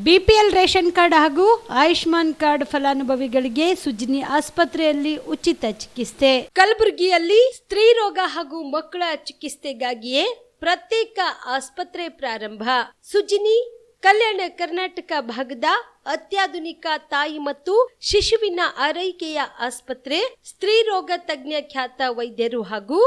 BPL ration card ಹಾಗೂ Ayushman card ಫಲಾನುಭವಿಗಳಿಗೆ ಸುಜ್ನಿ ಆಸ್ಪತ್ರೆಯಲ್ಲಿ ಉಚಿತ ಚಿಕಿತ್ಸೆ. ಕಲಬುರಗಿಯಲ್ಲಿ ಸ್ತ್ರೀ ರೋಗ ಹಾಗೂ ಮಕ್ಕಳ ಚಿಕಿತ್ಸೆಗಾಗಿಯೇ ಪ್ರತ್ಯೇಕ ಆಸ್ಪತ್ರೆ ಪ್ರಾರಂಭ. ಸುಜ್ನಿ ಕಲ್ಯಾಣ ಕರ್ನಾಟಕ ಭಾಗದ ಅತ್ಯಾಧುನಿಕ ತಾಯಿ ಮತ್ತು ಶಿಶುವಿನ ಆರೈಕೆಯ ಆಸ್ಪತ್ರೆ. ಸ್ತ್ರೀ ರೋಗ ತಜ್ಞ ಖ್ಯಾತ ವೈದ್ಯರು ಹಾಗೂ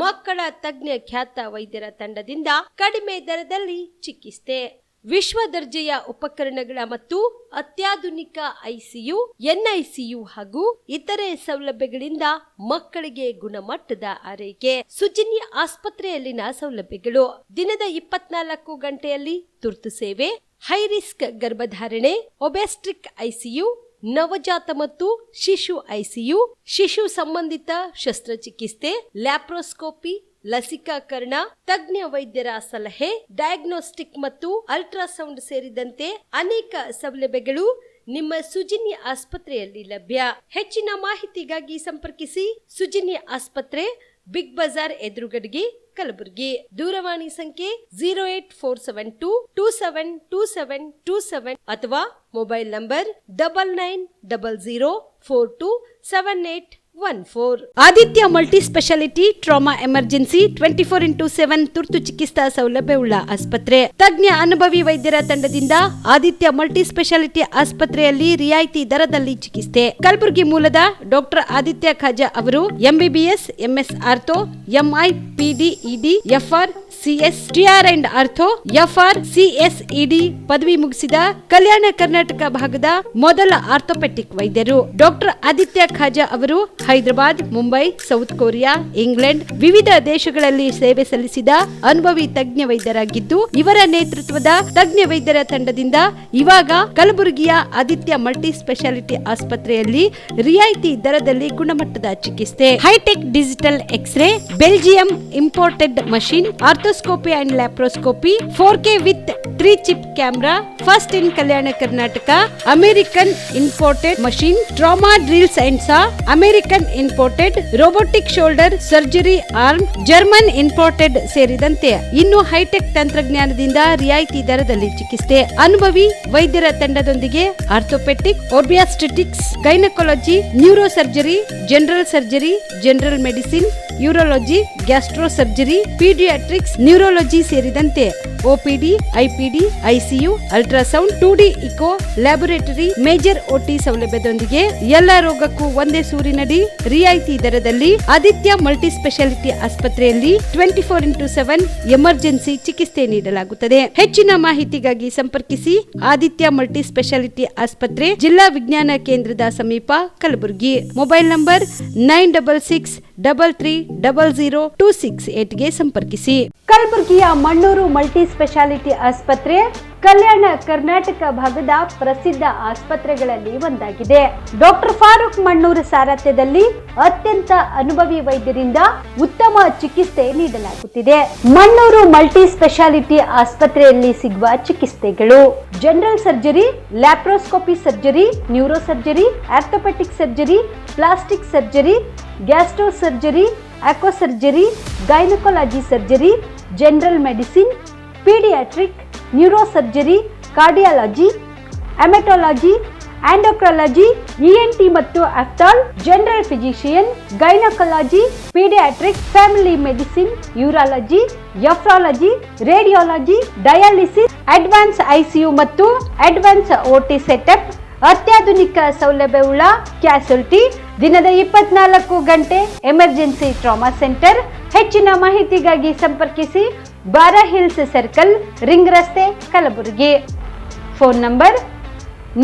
ಮಕ್ಕಳ ತಜ್ಞ ಖ್ಯಾತ ವೈದ್ಯರ ತಂಡದಿಂದ ಕಡಿಮೆ ದರದಲ್ಲಿ ಚಿಕಿತ್ಸೆ, ವಿಶ್ವ ದರ್ಜೆಯ ಉಪಕರಣಗಳ ಮತ್ತು ಅತ್ಯಾಧುನಿಕ ಐಸಿಯು, ಎನ್ಐಸಿಯು ಹಾಗೂ ಇತರೆ ಸೌಲಭ್ಯಗಳಿಂದ ಮಕ್ಕಳಿಗೆ ಗುಣಮಟ್ಟದ ಆರೈಕೆ. ಸುಜ್ನಿ ಆಸ್ಪತ್ರೆಯಲ್ಲಿನ ಸೌಲಭ್ಯಗಳು: ದಿನದ 24 ಗಂಟೆಯಲ್ಲಿ ತುರ್ತು ಸೇವೆ, ಹೈ ರಿಸ್ಕ್ ಗರ್ಭಧಾರಣೆ, ಒಬೆಸ್ಟ್ರಿಕ್ ಐಸಿಯು, ನವಜಾತ ಮತ್ತು ಶಿಶು ಐಸಿಯು, ಶಿಶು ಸಂಬಂಧಿತ ಶಸ್ತ್ರಚಿಕಿತ್ಸೆ, ಲ್ಯಾಪ್ರೋಸ್ಕೋಪಿ, ಲಸಿಕಾಕರಣ, ತಜ್ಞ ವೈದ್ಯರ ಸಲಹೆ, ಡಯಾಗ್ನೋಸ್ಟಿಕ್ ಮತ್ತು ಅಲ್ಟ್ರಾಸೌಂಡ್ ಸೇರಿದಂತೆ ಅನೇಕ ಸೌಲಭ್ಯಗಳು ನಿಮ್ಮ ಸುಜ್ನಿ ಆಸ್ಪತ್ರೆಯಲ್ಲಿ ಲಭ್ಯ. ಹೆಚ್ಚಿನ ಮಾಹಿತಿಗಾಗಿ ಸಂಪರ್ಕಿಸಿ ಸುಜ್ನಿ ಆಸ್ಪತ್ರೆ, ಬಿಗ್ ಬಜಾರ್ ಎದುರುಗಡೆಗೆ, ಕಲಬುರಗಿ. ದೂರವಾಣಿ ಸಂಖ್ಯೆ 08472727227 ಅಥವಾ mobile number 9900427814. Aditya multi speciality trauma emergency 24x7 ತುರ್ತು ಚಿಕಿತ್ಸಾ ಸೌಲಭ್ಯವುಳ್ಳ ಆಸ್ಪತ್ರೆ. ತಜ್ಞ ಅನುಭವಿ ವೈದ್ಯರ ತಂಡದಿಂದ ಆದಿತ್ಯ ಮಲ್ಟಿ ಸ್ಪೆಷಾಲಿಟಿ ಆಸ್ಪತ್ರೆಯಲ್ಲಿ ರಿಯಾಯಿತಿ ದರದಲ್ಲಿ ಚಿಕಿತ್ಸೆ. ಕಲಬುರಗಿ ಮೂಲದ ಡಾಕ್ಟರ್ ಆದಿತ್ಯ ಖಾಜಾ ಅವರು MBBS, MS ortho, MI, PD, ED, FR, CS, TR and ortho, FR, CSED ಪದವಿ ಮುಗಿಸಿದ ಕಲ್ಯಾಣ ಕರ್ನಾಟಕ ಭಾಗದ ಮೊದಲ ಆರ್ಥೋಪೆಟಿಕ್ ವೈದ್ಯರು. ಡಾಕ್ಟರ್ ಆದಿತ್ಯ ಖಾಜಾ ಅವರು Hyderabad, Mumbai, south Korea, England ವಿವಿಧ ದೇಶಗಳಲ್ಲಿ ಸೇವೆ ಸಲ್ಲಿಸಿದ ಅನುಭವಿ ತಜ್ಞ ವೈದ್ಯರಾಗಿದ್ದು, ಇವರ ನೇತೃತ್ವದ ತಜ್ಞ ವೈದ್ಯರ ತಂಡದಿಂದ ಇವಾಗ ಕಲಬುರಗಿಯ ಆದಿತ್ಯ ಮಲ್ಟಿ ಸ್ಪೆಷಾಲಿಟಿ ಆಸ್ಪತ್ರೆಯಲ್ಲಿ ರಿಯಾಯಿತಿ ದರದಲ್ಲಿ ಗುಣಮಟ್ಟದ ಚಿಕಿತ್ಸೆ, hi-tech digital x-ray, Belgium imported machine, arthroscopy and laparoscopy, 4K with 3 chip camera, first in Kalyana Karnataka, American imported machine, trauma drills and saw, American imported robotic shoulder surgery arm, German imported ಸೇರಿದಂತೆ ಇನ್ನು high tech ತಂತ್ರಜ್ಞಾನದಿಂದ ರಿಯಾಯಿತಿ ದರದಲ್ಲಿ ಚಿಕಿತ್ಸೆ. ಅನುಭವಿ ವೈದ್ಯರ ತಂಡದೊಂದಿಗೆ orthopaedic, obstetrics, gynaecology, neuro surgery, general surgery, general medicine, urology, gastro surgery, paediatrics, neurology ಸೇರಿದಂತೆ OPD, IPD, ICU, ultrasound, 2D echo, laboratory, major OT ಸೌಲಭ್ಯದೊಂದಿಗೆ ಎಲ್ಲ ರೋಗಕ್ಕೂ ಒಂದೇ ಸೂರಿನಡಿ ರಿಯಾಯಿತಿ ದರದಲ್ಲಿ ಆದಿತ್ಯ ಮಲ್ಟಿ ಸ್ಪೆಷಾಲಿಟಿ ಆಸ್ಪತ್ರೆಯಲ್ಲಿ 24x7 ಎಮರ್ಜೆನ್ಸಿ ಚಿಕಿತ್ಸೆ ನೀಡಲಾಗುತ್ತದೆ. ಹೆಚ್ಚಿನ ಮಾಹಿತಿಗಾಗಿ ಸಂಪರ್ಕಿಸಿ ಆದಿತ್ಯ ಮಲ್ಟಿ ಸ್ಪೆಷಾಲಿಟಿ ಆಸ್ಪತ್ರೆ, ಜಿಲ್ಲಾ ವಿಜ್ಞಾನ ಕೇಂದ್ರದ ಸಮೀಪ, ಕಲಬುರಗಿ. ಮೊಬೈಲ್ ನಂಬರ್ 9663300268 ಗೆ ಸಂಪರ್ಕಿಸಿ. ಕಲಬುರಗಿಯ ಮಣ್ಣೂರು ಮಲ್ಟಿ ಸ್ಪೆಷಾಲಿಟಿ ಆಸ್ಪತ್ರೆ ಕಲ್ಯಾಣ ಕರ್ನಾಟಕ ಭಾಗದ ಪ್ರಸಿದ್ಧ ಆಸ್ಪತ್ರೆಗಳಲ್ಲಿ ಒಂದಾಗಿದೆ. ಡಾಕ್ಟರ್ ಫಾರೂಕ್ ಮಣ್ಣೂರು ಸಾರಥ್ಯದಲ್ಲಿ ಅತ್ಯಂತ ಅನುಭವಿ ವೈದ್ಯರಿಂದ ಉತ್ತಮ ಚಿಕಿತ್ಸೆ ನೀಡಲಾಗುತ್ತಿದೆ. ಮಣ್ಣೂರು ಮಲ್ಟಿ ಸ್ಪೆಷಾಲಿಟಿ ಆಸ್ಪತ್ರೆಯಲ್ಲಿ ಸಿಗುವ ಚಿಕಿತ್ಸೆಗಳು: general surgery, laparoscopy surgery, neuro surgery, orthopaedic surgery, plastic surgery, gastro surgery, onco surgery, gynaecology surgery, general medicine, paediatric, neuro surgery, cardiology, haematology, endocrinology, ENT ಮತ್ತು ophthal, general physician, gynaecology, paediatric, family medicine, urology, nephrology, radiology, dialysis, advance ICU ಮತ್ತು advance OT setup, ಅತ್ಯಾಧುನಿಕ ಸೌಲಭ್ಯವುಳ್ಳ ಕ್ಯಾಸುಲಿಟಿ, ದಿನದ 24 ಗಂಟೆ emergency trauma centre. ಹೆಚ್ಚಿನ ಮಾಹಿತಿಗಾಗಿ ಸಂಪರ್ಕಿಸಿ ಬಾರಾ hills circle, ring ರಸ್ತೆ, Kalaburagi. Phone number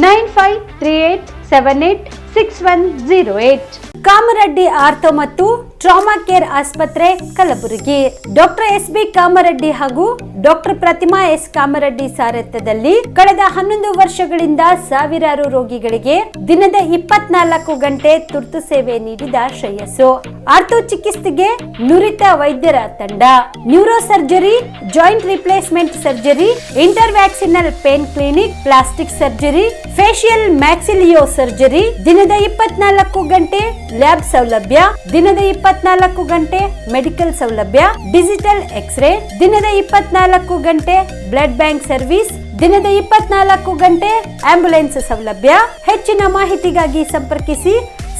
9538786108. Kamareddy ortho ಮತ್ತು ಟ್ರಾಮಾ ಕೇರ್ ಆಸ್ಪತ್ರೆ, ಕಲಬುರಗಿ. Doctor SB. ಕಾಮರೆಡ್ಡಿ ಹಾಗೂ ಡಾಕ್ಟರ್ ಪ್ರತಿಮಾ ಎಸ್. ಕಾಮರೆಡ್ಡಿ ಸಾರಥ್ಯದಲ್ಲಿ ಕಳೆದ 11 ವರ್ಷಗಳಿಂದ ಸಾವಿರಾರು ರೋಗಿಗಳಿಗೆ ದಿನದ 24 ಗಂಟೆ ತುರ್ತು ಸೇವೆ ನೀಡಿದ ಶ್ರೇಯಸ್ಸು. ಆರ್ಥೋ ಚಿಕಿತ್ಸೆಗೆ ನುರಿತ ವೈದ್ಯರ ತಂಡ, neuro surgery, joint replacement surgery, interventional pain clinic, plastic surgery, facial maxillo surgery, ದಿನದ 24 ಗಂಟೆ ಲ್ಯಾಬ್ ಸೌಲಭ್ಯ, ದಿನದ 24 ಗಂಟೆ ಮೆಡಿಕಲ್ ಸೌಲಭ್ಯ, ಡಿಜಿಟಲ್ ಎಕ್ಸ್ರೇ, ದಿನದ 24 ಗಂಟೆ ಬ್ಲಡ್ ಬ್ಯಾಂಕ್ ಸರ್ವಿಸ್, ದಿನದ 24 ಗಂಟೆ ಆಂಬ್ಯುಲೆನ್ಸ್ ಸೌಲಭ್ಯ. ಹೆಚ್ಚಿನ ಮಾಹಿತಿಗಾಗಿ ಸಂಪರ್ಕಿಸಿ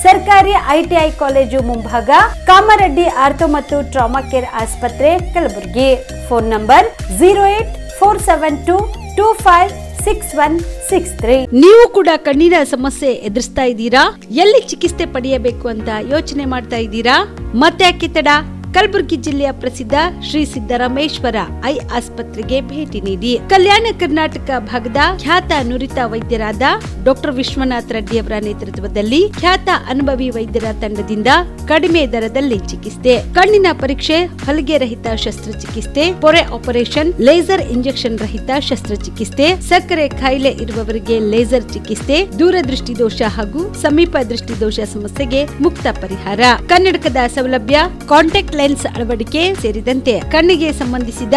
ಸರ್ಕಾರಿ ಐಟಿಐ ಕಾಲೇಜು ಮುಂಭಾಗ, ಕಾಮರೆಡ್ಡಿ ಆರ್ಥೋ ಮತ್ತು ಟ್ರಾಮಾ ಕೇರ್ ಆಸ್ಪತ್ರೆ, ಕಲಬುರಗಿ. Phone number 08472256163. ನೀವು ಕೂಡ ಕಣ್ಣಿನ ಸಮಸ್ಯೆ ಎದುರಿಸ್ತಾ ಇದ್ದೀರಾ? ಎಲ್ಲಿ ಚಿಕಿತ್ಸೆ ಪಡೆಯಬೇಕು ಅಂತ ಯೋಚನೆ ಮಾಡ್ತಾ ಇದ್ದೀರಾ? ಮತ್ತೆ ಯಾಕೆ ತಡ? ಕಲಬುರಗಿ ಜಿಲ್ಲೆಯ ಪ್ರಸಿದ್ಧ ಶ್ರೀ ಸಿದ್ದರಾಮೇಶ್ವರ ಐ ಆಸ್ಪತ್ರೆಗೆ ಭೇಟಿ ನೀಡಿ ಕಲ್ಯಾಣ ಕರ್ನಾಟಕ ಭಾಗದ ಖ್ಯಾತ ನುರಿತ ವೈದ್ಯರಾದ ಡಾಕ್ಟರ್ ವಿಶ್ವನಾಥ್ ರೆಡ್ಡಿ ಅವರ ನೇತೃತ್ವದಲ್ಲಿ ಖ್ಯಾತ ಅನುಭವಿ ವೈದ್ಯರ ತಂಡದಿಂದ ಕಡಿಮೆ ದರದಲ್ಲಿ ಚಿಕಿತ್ಸೆ, ಕಣ್ಣಿನ ಪರೀಕ್ಷೆ, ಹೊಲಿಗೆ ರಹಿತ ಶಸ್ತ್ರಚಿಕಿತ್ಸೆ, ಪೊರೆ ಆಪರೇಷನ್, ಲೇಸರ್ ಇಂಜೆಕ್ಷನ್ ರಹಿತ ಶಸ್ತ್ರಚಿಕಿತ್ಸೆ, ಸಕ್ಕರೆ ಕಾಯಿಲೆ ಇರುವವರಿಗೆ ಲೇಸರ್ ಚಿಕಿತ್ಸೆ, ದೂರದೃಷ್ಟಿ ದೋಷ ಹಾಗೂ ಸಮೀಪ ದೃಷ್ಟಿ ದೋಷ ಸಮಸ್ಯೆಗೆ ಮುಕ್ತ ಪರಿಹಾರ, ಕನ್ನಡಕದ ಸೌಲಭ್ಯ, ಕಾಂಟ್ಯಾಕ್ಟ್ ಲೆನ್ಸ್ ಅಳವಡಿಕೆ ಸೇರಿದಂತೆ ಕಣ್ಣಿಗೆ ಸಂಬಂಧಿಸಿದ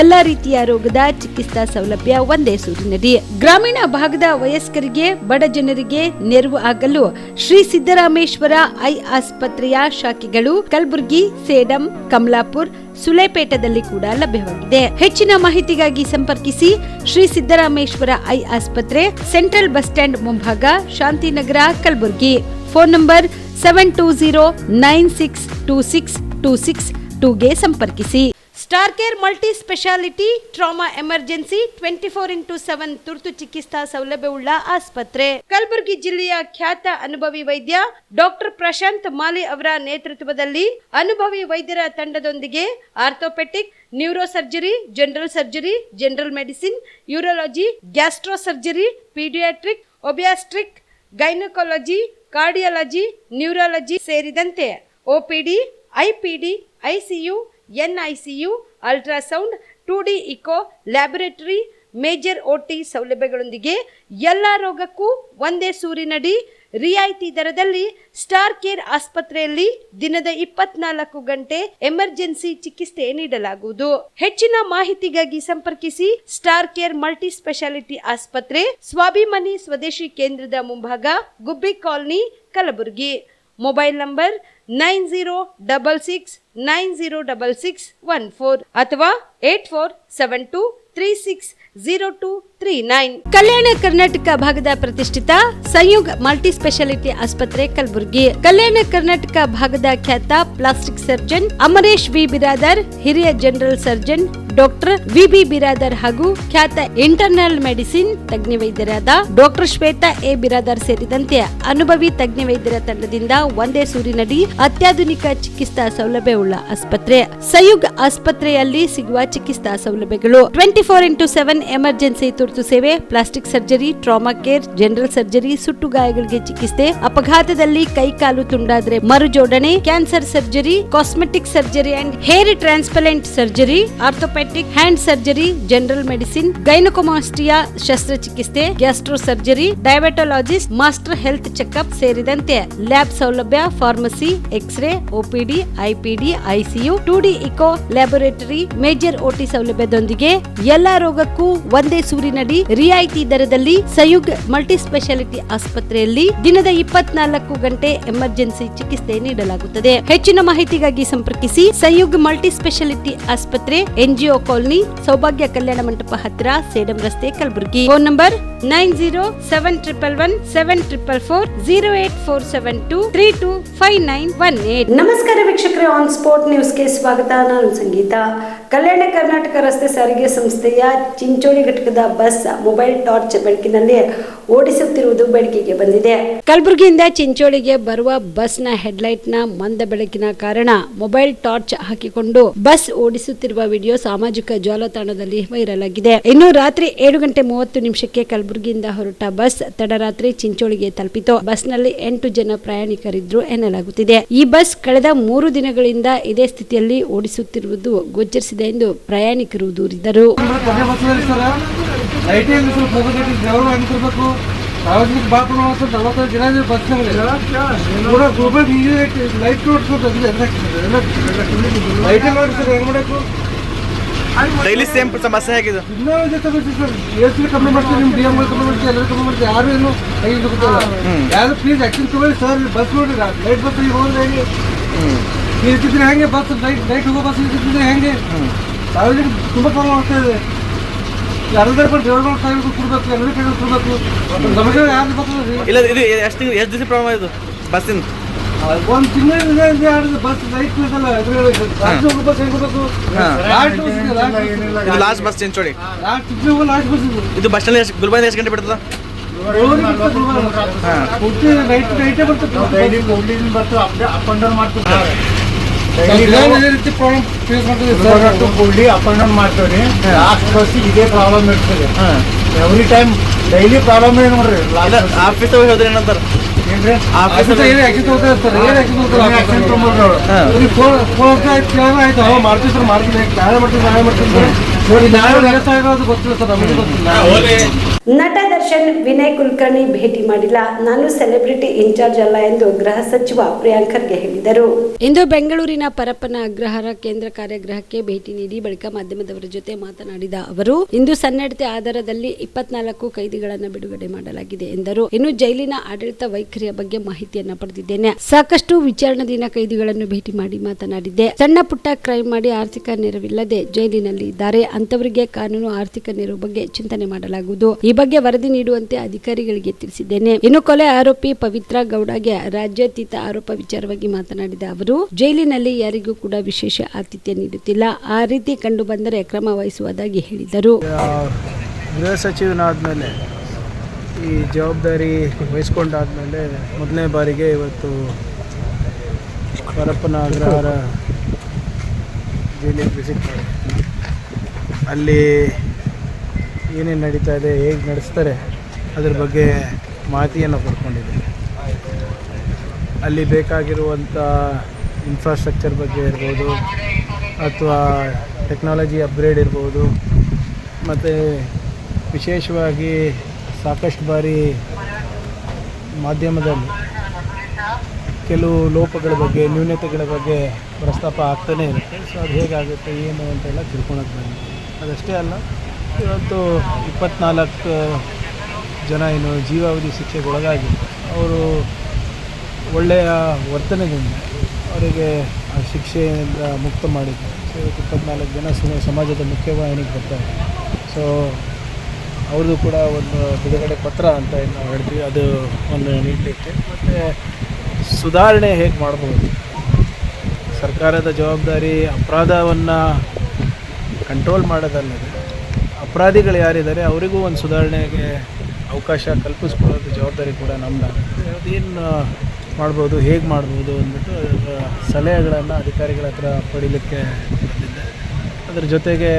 ಎಲ್ಲಾ ರೀತಿಯ ರೋಗದ ಚಿಕಿತ್ಸಾ ಸೌಲಭ್ಯ ಒಂದೇ ಸೂರಿನಡಿ. ಗ್ರಾಮೀಣ ಭಾಗದ ವಯಸ್ಕರಿಗೆ, ಬಡ ಜನರಿಗೆ ನೆರವು ಆಗಲು ಶ್ರೀ ಸಿದ್ದರಾಮೇಶ್ವರ ಐ ಆಸ್ಪತ್ರೆಯ ಶಾಖೆಗಳು ಕಲಬುರಗಿ, ಸೇಡಂ, ಕಮಲಾಪುರ್, ಸುಲೇಪೇಟದಲ್ಲಿ ಕೂಡ ಲಭ್ಯವಾಗಿದೆ. ಹೆಚ್ಚಿನ ಮಾಹಿತಿಗಾಗಿ ಸಂಪರ್ಕಿಸಿ ಶ್ರೀ ಸಿದ್ದರಾಮೇಶ್ವರ ಐ ಆಸ್ಪತ್ರೆ, ಸೆಂಟ್ರಲ್ ಬಸ್ ಸ್ಟ್ಯಾಂಡ್ ಮುಂಭಾಗ, ಶಾಂತಿನಗರ, ಕಲಬುರಗಿ. ಫೋನ್ ನಂಬರ್ 72096262622ಗೆ ಸಂಪರ್ಕಿಸಿ. Star care multi speciality trauma emergency 24x7 ತುರ್ತು ಚಿಕಿತ್ಸಾ ಸೌಲಭ್ಯವುಳ್ಳ ಆಸ್ಪತ್ರೆ. ಕಲಬುರಗಿ ಜಿಲ್ಲೆಯ ಖ್ಯಾತ ಅನುಭವಿ ವೈದ್ಯ ಡಾಕ್ಟರ್ ಪ್ರಶಾಂತ್ ಮಾಲಿ ಅವರ ನೇತೃತ್ವದಲ್ಲಿ ಅನುಭವಿ ವೈದ್ಯರ ತಂಡದೊಂದಿಗೆ orthopaedic, neuro surgery, general surgery, general medicine, urology, gastro surgery, paediatric, obstetric, gynaecology, cardiology, neurology ಸೇರಿದಂತೆ OPD, IPD, ICU, NICU, ultrasound, 2D echo, laboratory, major OT ಸೌಲಭ್ಯಗಳೊಂದಿಗೆ ಎಲ್ಲ ರೋಗಕ್ಕೂ ಒಂದೇ ಸೂರಿನಡಿ ರಿಯಾಯಿತಿ ದರದಲ್ಲಿ ಸ್ಟಾರ್ ಕೇರ್ ಆಸ್ಪತ್ರೆಯಲ್ಲಿ ದಿನದ 24 ಗಂಟೆ ಎಮರ್ಜೆನ್ಸಿ ಚಿಕಿತ್ಸೆ ನೀಡಲಾಗುವುದು. ಹೆಚ್ಚಿನ ಮಾಹಿತಿಗಾಗಿ ಸಂಪರ್ಕಿಸಿ ಸ್ಟಾರ್ ಕೇರ್ ಮಲ್ಟಿ ಸ್ಪೆಷಾಲಿಟಿ ಆಸ್ಪತ್ರೆ, ಸ್ವಾಭಿಮಾನಿ ಸ್ವದೇಶಿ ಕೇಂದ್ರದ ಮುಂಭಾಗ, ಗುಬ್ಬಿ ಕಾಲನಿ, ಕಲಬುರಗಿ. ಮೊಬೈಲ್ ನಂಬರ್ 9066906614 ಅಥವಾ 8472360239. ಕಲ್ಯಾಣ ಕರ್ನಾಟಕ ಭಾಗದ ಪ್ರತಿಷ್ಠಿತ ಸಂಯುಗ್ ಮಲ್ಟಿ ಸ್ಪೆಷಾಲಿಟಿ ಆಸ್ಪತ್ರೆ, ಕಲಬುರಗಿ. ಕಲ್ಯಾಣ ಕರ್ನಾಟಕ ಭಾಗದ ಖ್ಯಾತ plastic surgeon Amaresh B Biradar, ಹಿರಿಯ general surgeon doctor VB Biradar ಹಾಗೂ ಖ್ಯಾತ ಇಂಟರ್ನಲ್ ಮೆಡಿಸಿನ್ ತಜ್ಞ ವೈದ್ಯರಾದ ಡಾಕ್ಟರ್ ಶ್ವೇತಾ ಎ ಬಿರಾದರ್ ಸೇರಿದಂತೆ ಅನುಭವಿ ತಜ್ಞ ವೈದ್ಯರ ತಂಡದಿಂದ ಒಂದೇ ಸೂರಿನಡಿ ಅತ್ಯಾಧುನಿಕ ಚಿಕಿತ್ಸಾ ಸೌಲಭ್ಯವುಳ್ಳ ಆಸ್ಪತ್ರೆ. ಸಂಯುಗ್ ಆಸ್ಪತ್ರೆಯಲ್ಲಿ ಸಿಗುವ ಚಿಕಿತ್ಸಾ ಸೌಲಭ್ಯಗಳು: 24x7 ಎಮರ್ಜೆನ್ಸಿ ತುರ್ತು ಸೇವೆ, plastic surgery, trauma care, general surgery, ಸುಟ್ಟು ಗಾಯಗಳಿಗೆ ಚಿಕಿತ್ಸೆ, ಅಪಘಾತದಲ್ಲಿ ಕೈ ಕಾಲು ತುಂಡಾದ್ರೆ ಮರುಜೋಡಣೆ, cancer surgery, cosmetic surgery and hair transplant surgery, orthopaedic hand surgery, general medicine, gynaecomastia ಶಸ್ತ್ರಚಿಕಿತ್ಸೆ, gastro surgery, diabetologist, master health checkup ಸೇರಿದಂತೆ ಲ್ಯಾಬ್ ಸೌಲಭ್ಯ, pharmacy, x ray, OPD, IPD, ICU, 2D echo, laboratory, major OT ಸೌಲಭ್ಯದೊಂದಿಗೆ ಎಲ್ಲಾ ರೋಗಕ್ಕೂ ಒಂದೇ ಸೂರಿನಡಿ ರಿಯಾಯಿತಿ ದರದಲ್ಲಿ ಸಂಯುಗ್ multi speciality ಆಸ್ಪತ್ರೆಯಲ್ಲಿ ದಿನದ 24 ಗಂಟೆ ಎಮರ್ಜೆನ್ಸಿ ಚಿಕಿತ್ಸೆ ನೀಡಲಾಗುತ್ತದೆ. ಹೆಚ್ಚಿನ ಮಾಹಿತಿಗಾಗಿ ಸಂಪರ್ಕಿಸಿ ಸಂಯುಗ್ ಮಲ್ಟಿ ಸ್ಪೆಷಾಲಿಟಿ ಆಸ್ಪತ್ರೆ, NGO ಕಾಲನಿ, ಸೌಭಾಗ್ಯ ಕಲ್ಯಾಣ ಮಂಟಪ ಹತ್ತಿರ, ಸೇಡಂ ರಸ್ತೆ, ಕಲಬುರಗಿ. Phone number 90711744, 08472325918. ನಮಸ್ಕಾರ ವೀಕ್ಷಕರೇ, ಆನ್ ಸ್ಪಾಟ್ ನ್ಯೂಸ್ಗೆ ಸ್ವಾಗತ. ನಾನು ಸಂಗೀತ. ಕಲ್ಯಾಣ ಕರ್ನಾಟಕ ರಸ್ತೆ ಸಾರಿಗೆ ಸಂಸ್ಥೆಯ ಚಿಂಚೋಳಿ ಘಟಕದ ಬಸ್ ಮೊಬೈಲ್ ಟಾರ್ಚ್ ಬೆಳಕಿನಲ್ಲಿ ಓಡಿಸುತ್ತಿರುವುದು ಬೆಳಕಿಗೆ ಬಂದಿದೆ. ಕಲಬುರಗಿಯಿಂದ ಚಿಂಚೋಳಿಗೆ ಬರುವ ಬಸ್ನ ಹೆಡ್ಲೈಟ್ ನ ಮಂದ ಬೆಳಕಿನ ಕಾರಣ ಮೊಬೈಲ್ ಟಾರ್ಚ್ ಹಾಕಿಕೊಂಡು ಬಸ್ ಓಡಿಸುತ್ತಿರುವ ವಿಡಿಯೋ ಸಾಮಾಜಿಕ ಜಾಲತಾಣದಲ್ಲಿ ವೈರಲ್ ಆಗಿದೆ. ಇನ್ನು ರಾತ್ರಿ 7:30 ಕಲಬುರಗಿಯಿಂದ ಹೊರಟ ಬಸ್ ತಡರಾತ್ರಿ ಚಿಂಚೋಳಿಗೆ ತಲುಪಿತು. ಬಸ್ನಲ್ಲಿ 8 ಜನ ಪ್ರಯಾಣಿಕರಿದ್ರು ಎನ್ನಲಾಗುತ್ತಿದೆ. ಈ ಬಸ್ ಕಳೆದ 3 ದಿನಗಳಿಂದ ಇದೇ ಸ್ಥಿತಿಯಲ್ಲಿ ಓಡಿಸುತ್ತಿರುವುದು ಗೋಚರಿಸಿದೆ ಎಂದು ಪ್ರಯಾಣಿಕರು ದೂರಿದರು. ಡೈಲಿ ಸೇಮ್ ಸಮಸ್ಯೆ ಆಗಿದೆ. ಕಮ್ಮಿ ಮಾಡ್ತೀವಿ, ನಿಮ್ಮ DM ಕಮ್ಮಿ ಮಾಡ್ತೀವಿ, ಎಲ್ಲರೂ ಕಮ್ಮಿ ಮಾಡ್ತೀವಿ, ಯಾರು ಏನು ಯಾರು ಪ್ಲೀಸ್ ಆ್ಯಕ್ಷನ್ ತಗೊಳ್ಳಿ ಸರ್. ಬಸ್ ನೋಡಿ, ಲೈಟ್ ಬಸ್ ಹೋದ್ರೆ ಹೆಂಗೆ ಇರ್ತಿದ್ರೆ ಹೆಂಗೆ ಬಸ್ ಲೈಟ್ ಹೋಗೋ ಬಸ್ ಇರ್ತಿದ್ರೆ ಹೆಂಗೆ ಸಾರ್ವಜನಿಕ ತುಂಬ ಪ್ರಾಬ್ಲಮ್ ಆಗ್ತಾ ಇದೆ. ಯಾರಾದ್ರೂ ಡೆವಲಪ್ಮೆಂಟ್ ಟೈಮ್ ಕೊಡ್ಬೇಕು, ಎಲ್ಲರೂ ಕಡೆ ಕೊಡ್ಬೇಕು. ನಮಗೆ ಯಾರು ಬರ್ತದೆ ಇಲ್ಲ ಇದು ಎಷ್ಟು ದಿವಸ ಪ್ರಾಬ್ಲಮ್ ಇದು ಬಸ್ಸಿನ? ಒಂದು ತಿಂಗಳಿಂದ ಬಸ್ ಲೈಟ್ ಇಲ್ಲ, ರಾತ್ರಿ ಹೋಗ್ಬೇಕು, ಹೆಂಗ್ ಹೋಗ್ಬೇಕು? ಇದು last bus Chincholi, last bus ಇದು ಬಸ್ ಸ್ಟ್ಯಾಂಡ್ ಗುಲ್ಬರ್ಗ ಎಷ್ಟು ಗಂಟೆ ಬಿಡ್ತದ? ಪೂರ್ತಿ ನೈಟೇ ಬರ್ತದೆ. ಡೈಲಿ ಹುಬ್ಳಿಯಿಂದ ಬರ್ತದೆ, ಅಪ್ ಅಂಡ್ ಡೌನ್ ಮಾಡ್ತೀವಿ. ಇದೇ ರೀತಿ ಪ್ರಾಬ್ಲಮ್ ಫೇಸ್ ಮಾಡ್ತೀವಿ. ಹುಬ್ಳಿ ಅಪ್ ಅಂಡ್ ಡೌನ್ ಮಾಡ್ತೀವಿ. ಲಾಸ್ಟ್ ಬಸ್ ಇದೇ ಪ್ರಾಬ್ಲಮ್ ಇರ್ತದೆ ಎವ್ರಿ ಟೈಮ್. ಡೈಲಿ ಪ್ರಾಬ್ಲಮ್ ಏನು ನೋಡ್ರಿ. ಆಫೀಸ್ ಹೋದ್ರೆ ಏನಂತಾರೆ? ಏನ್ರಿ ಆಫೀಸ್ ಏನು ಆಕ್ಷನ್ ತಗೋತಾ ಇರ್ತಾರೆ, ಏನು ಆಕ್ಷನ್ ಆಯ್ತು ಮಾಡ್ತೀವಿ ಸರ್, ಮಾಡ್ತೀವಿ, ನಾಳೆ ಮಾಡ್ತೀವಿ, ನಾಳೆ ಮಾಡ್ತೀವಿ ನೋಡಿ, ನಾಳೆ ಕೆಲಸ ಆಗೋದು ಗೊತ್ತಿಲ್ಲ ಸರ್, ನಮಗೆ ಗೊತ್ತಿಲ್ಲ. ನಟ ದರ್ಶನ್ ವಿನಯ್ ಕುಲಕರ್ಣಿ ಭೇಟಿ ಮಾಡಿಲ್ಲ, ನಾನು ಸೆಲೆಬ್ರಿಟಿ ಇನ್ಚಾರ್ಜ್ ಅಲ್ಲ ಎಂದು ಗೃಹ ಸಚಿವ ಪ್ರಿಯಾಂಕ್ ಖರ್ಗೆ ಹೇಳಿದರು. ಇಂದು ಬೆಂಗಳೂರಿನ ಪರಪ್ಪನ ಅಗ್ರಹಾರ ಕೇಂದ್ರ ಕಾರಾಗೃಹಕ್ಕೆ ಭೇಟಿ ನೀಡಿ ಬಳಿಕ ಮಾಧ್ಯಮದವರ ಜೊತೆ ಮಾತನಾಡಿದ ಅವರು, ಇಂದು ಸನ್ನಡತೆ ಆಧಾರದಲ್ಲಿ 24 ಕೈದಿಗಳನ್ನು ಬಿಡುಗಡೆ ಮಾಡಲಾಗಿದೆ ಎಂದರು. ಇನ್ನು ಜೈಲಿನ ಆಡಳಿತ ವೈಖರಿಯ ಬಗ್ಗೆ ಮಾಹಿತಿಯನ್ನ ಪಡೆದಿದ್ದೇನೆ. ಸಾಕಷ್ಟು ವಿಚಾರಣಾಧೀನ ಕೈದಿಗಳನ್ನು ಭೇಟಿ ಮಾಡಿ ಮಾತನಾಡಿದ್ದೆ. ಸಣ್ಣ ಪುಟ್ಟ ಕ್ರೈಮ್ ಮಾಡಿ ಆರ್ಥಿಕ ನೆರವಿಲ್ಲದೆ ಜೈಲಿನಲ್ಲಿ ಇದ್ದಾರೆ, ಅಂತವರಿಗೆ ಕಾನೂನು ಆರ್ಥಿಕ ನೆರವು ಬಗ್ಗೆ ಚಿಂತನೆ ಮಾಡಲಾಗುವುದು. ಈ ಬಗ್ಗೆ ವರದಿ ನೀಡುವಂತೆ ಅಧಿಕಾರಿಗಳಿಗೆ ತಿಳಿಸಿದ್ದೇನೆ. ಇನ್ನು ಕೊಲೆ ಆರೋಪಿ ಪವಿತ್ರ ಗೌಡಗೆ ರಾಜ್ಯಾತೀತ ಆರೋಪ ವಿಚಾರವಾಗಿ ಮಾತನಾಡಿದ ಅವರು, ಜೈಲಿನಲ್ಲಿ ಯಾರಿಗೂ ಕೂಡ ವಿಶೇಷ ಆತಿಥ್ಯ ನೀಡುತ್ತಿಲ್ಲ, ಆ ರೀತಿ ಕಂಡು ಬಂದರೆ ಕ್ರಮ ವಹಿಸುವುದಾಗಿ ಹೇಳಿದರು. ಗೃಹ ಸಚಿವನಾದ್ಮೇಲೆ ಈ ಜವಾಬ್ದಾರಿ ವಹಿಸ್ಕೊಂಡಾದ್ಮೇಲೆ ಮೊದಲನೇ ಬಾರಿಗೆ ಇವತ್ತು ಪರಪ್ಪನ ಅಗ್ರಹಾರ ಜೈಲಿಗೆ ವಿಸಿಟ್ ಮಾಡಿ ಅಲ್ಲಿ ಏನೇನು ನಡೀತಾ ಇದೆ, ಹೇಗೆ ನಡೆಸ್ತಾರೆ ಅದ್ರ ಬಗ್ಗೆ ಮಾಹಿತಿಯನ್ನು ಪಡ್ಕೊಂಡಿದ್ದೀನಿ. ಅಲ್ಲಿ ಬೇಕಾಗಿರುವಂಥ ಇನ್ಫ್ರಾಸ್ಟ್ರಕ್ಚರ್ ಬಗ್ಗೆ ಇರ್ಬೋದು, ಅಥವಾ ಟೆಕ್ನಾಲಜಿ ಅಪ್ಗ್ರೇಡ್ ಇರ್ಬೋದು, ಮತ್ತು ವಿಶೇಷವಾಗಿ ಸಾಕಷ್ಟು ಬಾರಿ ಮಾಧ್ಯಮದಲ್ಲಿ ಕೆಲವು ಲೋಪಗಳ ಬಗ್ಗೆ, ನ್ಯೂನತೆಗಳ ಬಗ್ಗೆ ಪ್ರಸ್ತಾಪ ಆಗ್ತಾನೇ ಇರುತ್ತೆ. ಸೊ ಅದು ಹೇಗಾಗುತ್ತೆ ಏನು ಅಂತೆಲ್ಲ ತಿಳ್ಕೊಳಕ್ಕೆ ಬಂದಿದೆ. ಅದಷ್ಟೇ ಅಲ್ಲ, ಇವತ್ತು 24 ಜನ ಏನು ಜೀವಾವಧಿ ಶಿಕ್ಷೆಗೆ ಒಳಗಾಗಿದ್ದಾರೆ, ಅವರು ಒಳ್ಳೆಯ ವರ್ತನೆಯಿಂದ ಅವರಿಗೆ ಆ ಶಿಕ್ಷೆಯಿಂದ ಮುಕ್ತ ಮಾಡಿದ್ದಾರೆ. ಸೊ ಇವತ್ತು 24 ಜನ ಸಮಾಜದ ಮುಖ್ಯವಾಹಿನಿಗೆ ಬರ್ತಾರೆ. ಸೊ ಅವ್ರದ್ದು ಕೂಡ ಒಂದು ಬಿಡುಗಡೆ ಪತ್ರ ಅಂತ ಏನು ನಾವು ಹೇಳ್ತೀವಿ, ಅದು ಒಂದು ನೀಡಲಿಕ್ಕೆ, ಮತ್ತು ಸುಧಾರಣೆ ಹೇಗೆ ಮಾಡ್ಬೋದು, ಸರ್ಕಾರದ ಜವಾಬ್ದಾರಿ ಅಪರಾಧವನ್ನು ಕಂಟ್ರೋಲ್ ಮಾಡೋದಲ್ಲದೆ ಅಪರಾಧಿಗಳು ಯಾರಿದ್ದಾರೆ ಅವರಿಗೂ ಒಂದು ಸುಧಾರಣೆಗೆ ಅವಕಾಶ ಕಲ್ಪಿಸ್ಕೊಳ್ಳೋದು ಜವಾಬ್ದಾರಿ ಕೂಡ ನಮ್ಮದಾಗುತ್ತೆ. ಅದೇನು ಮಾಡ್ಬೋದು, ಹೇಗೆ ಮಾಡ್ಬೋದು ಅಂದ್ಬಿಟ್ಟು ಸಲಹೆಗಳನ್ನು ಅಧಿಕಾರಿಗಳ ಹತ್ರ ಪಡೀಲಿಕ್ಕೆ ಬಂದಿದ್ದೆ. ಅದರ ಜೊತೆಗೆ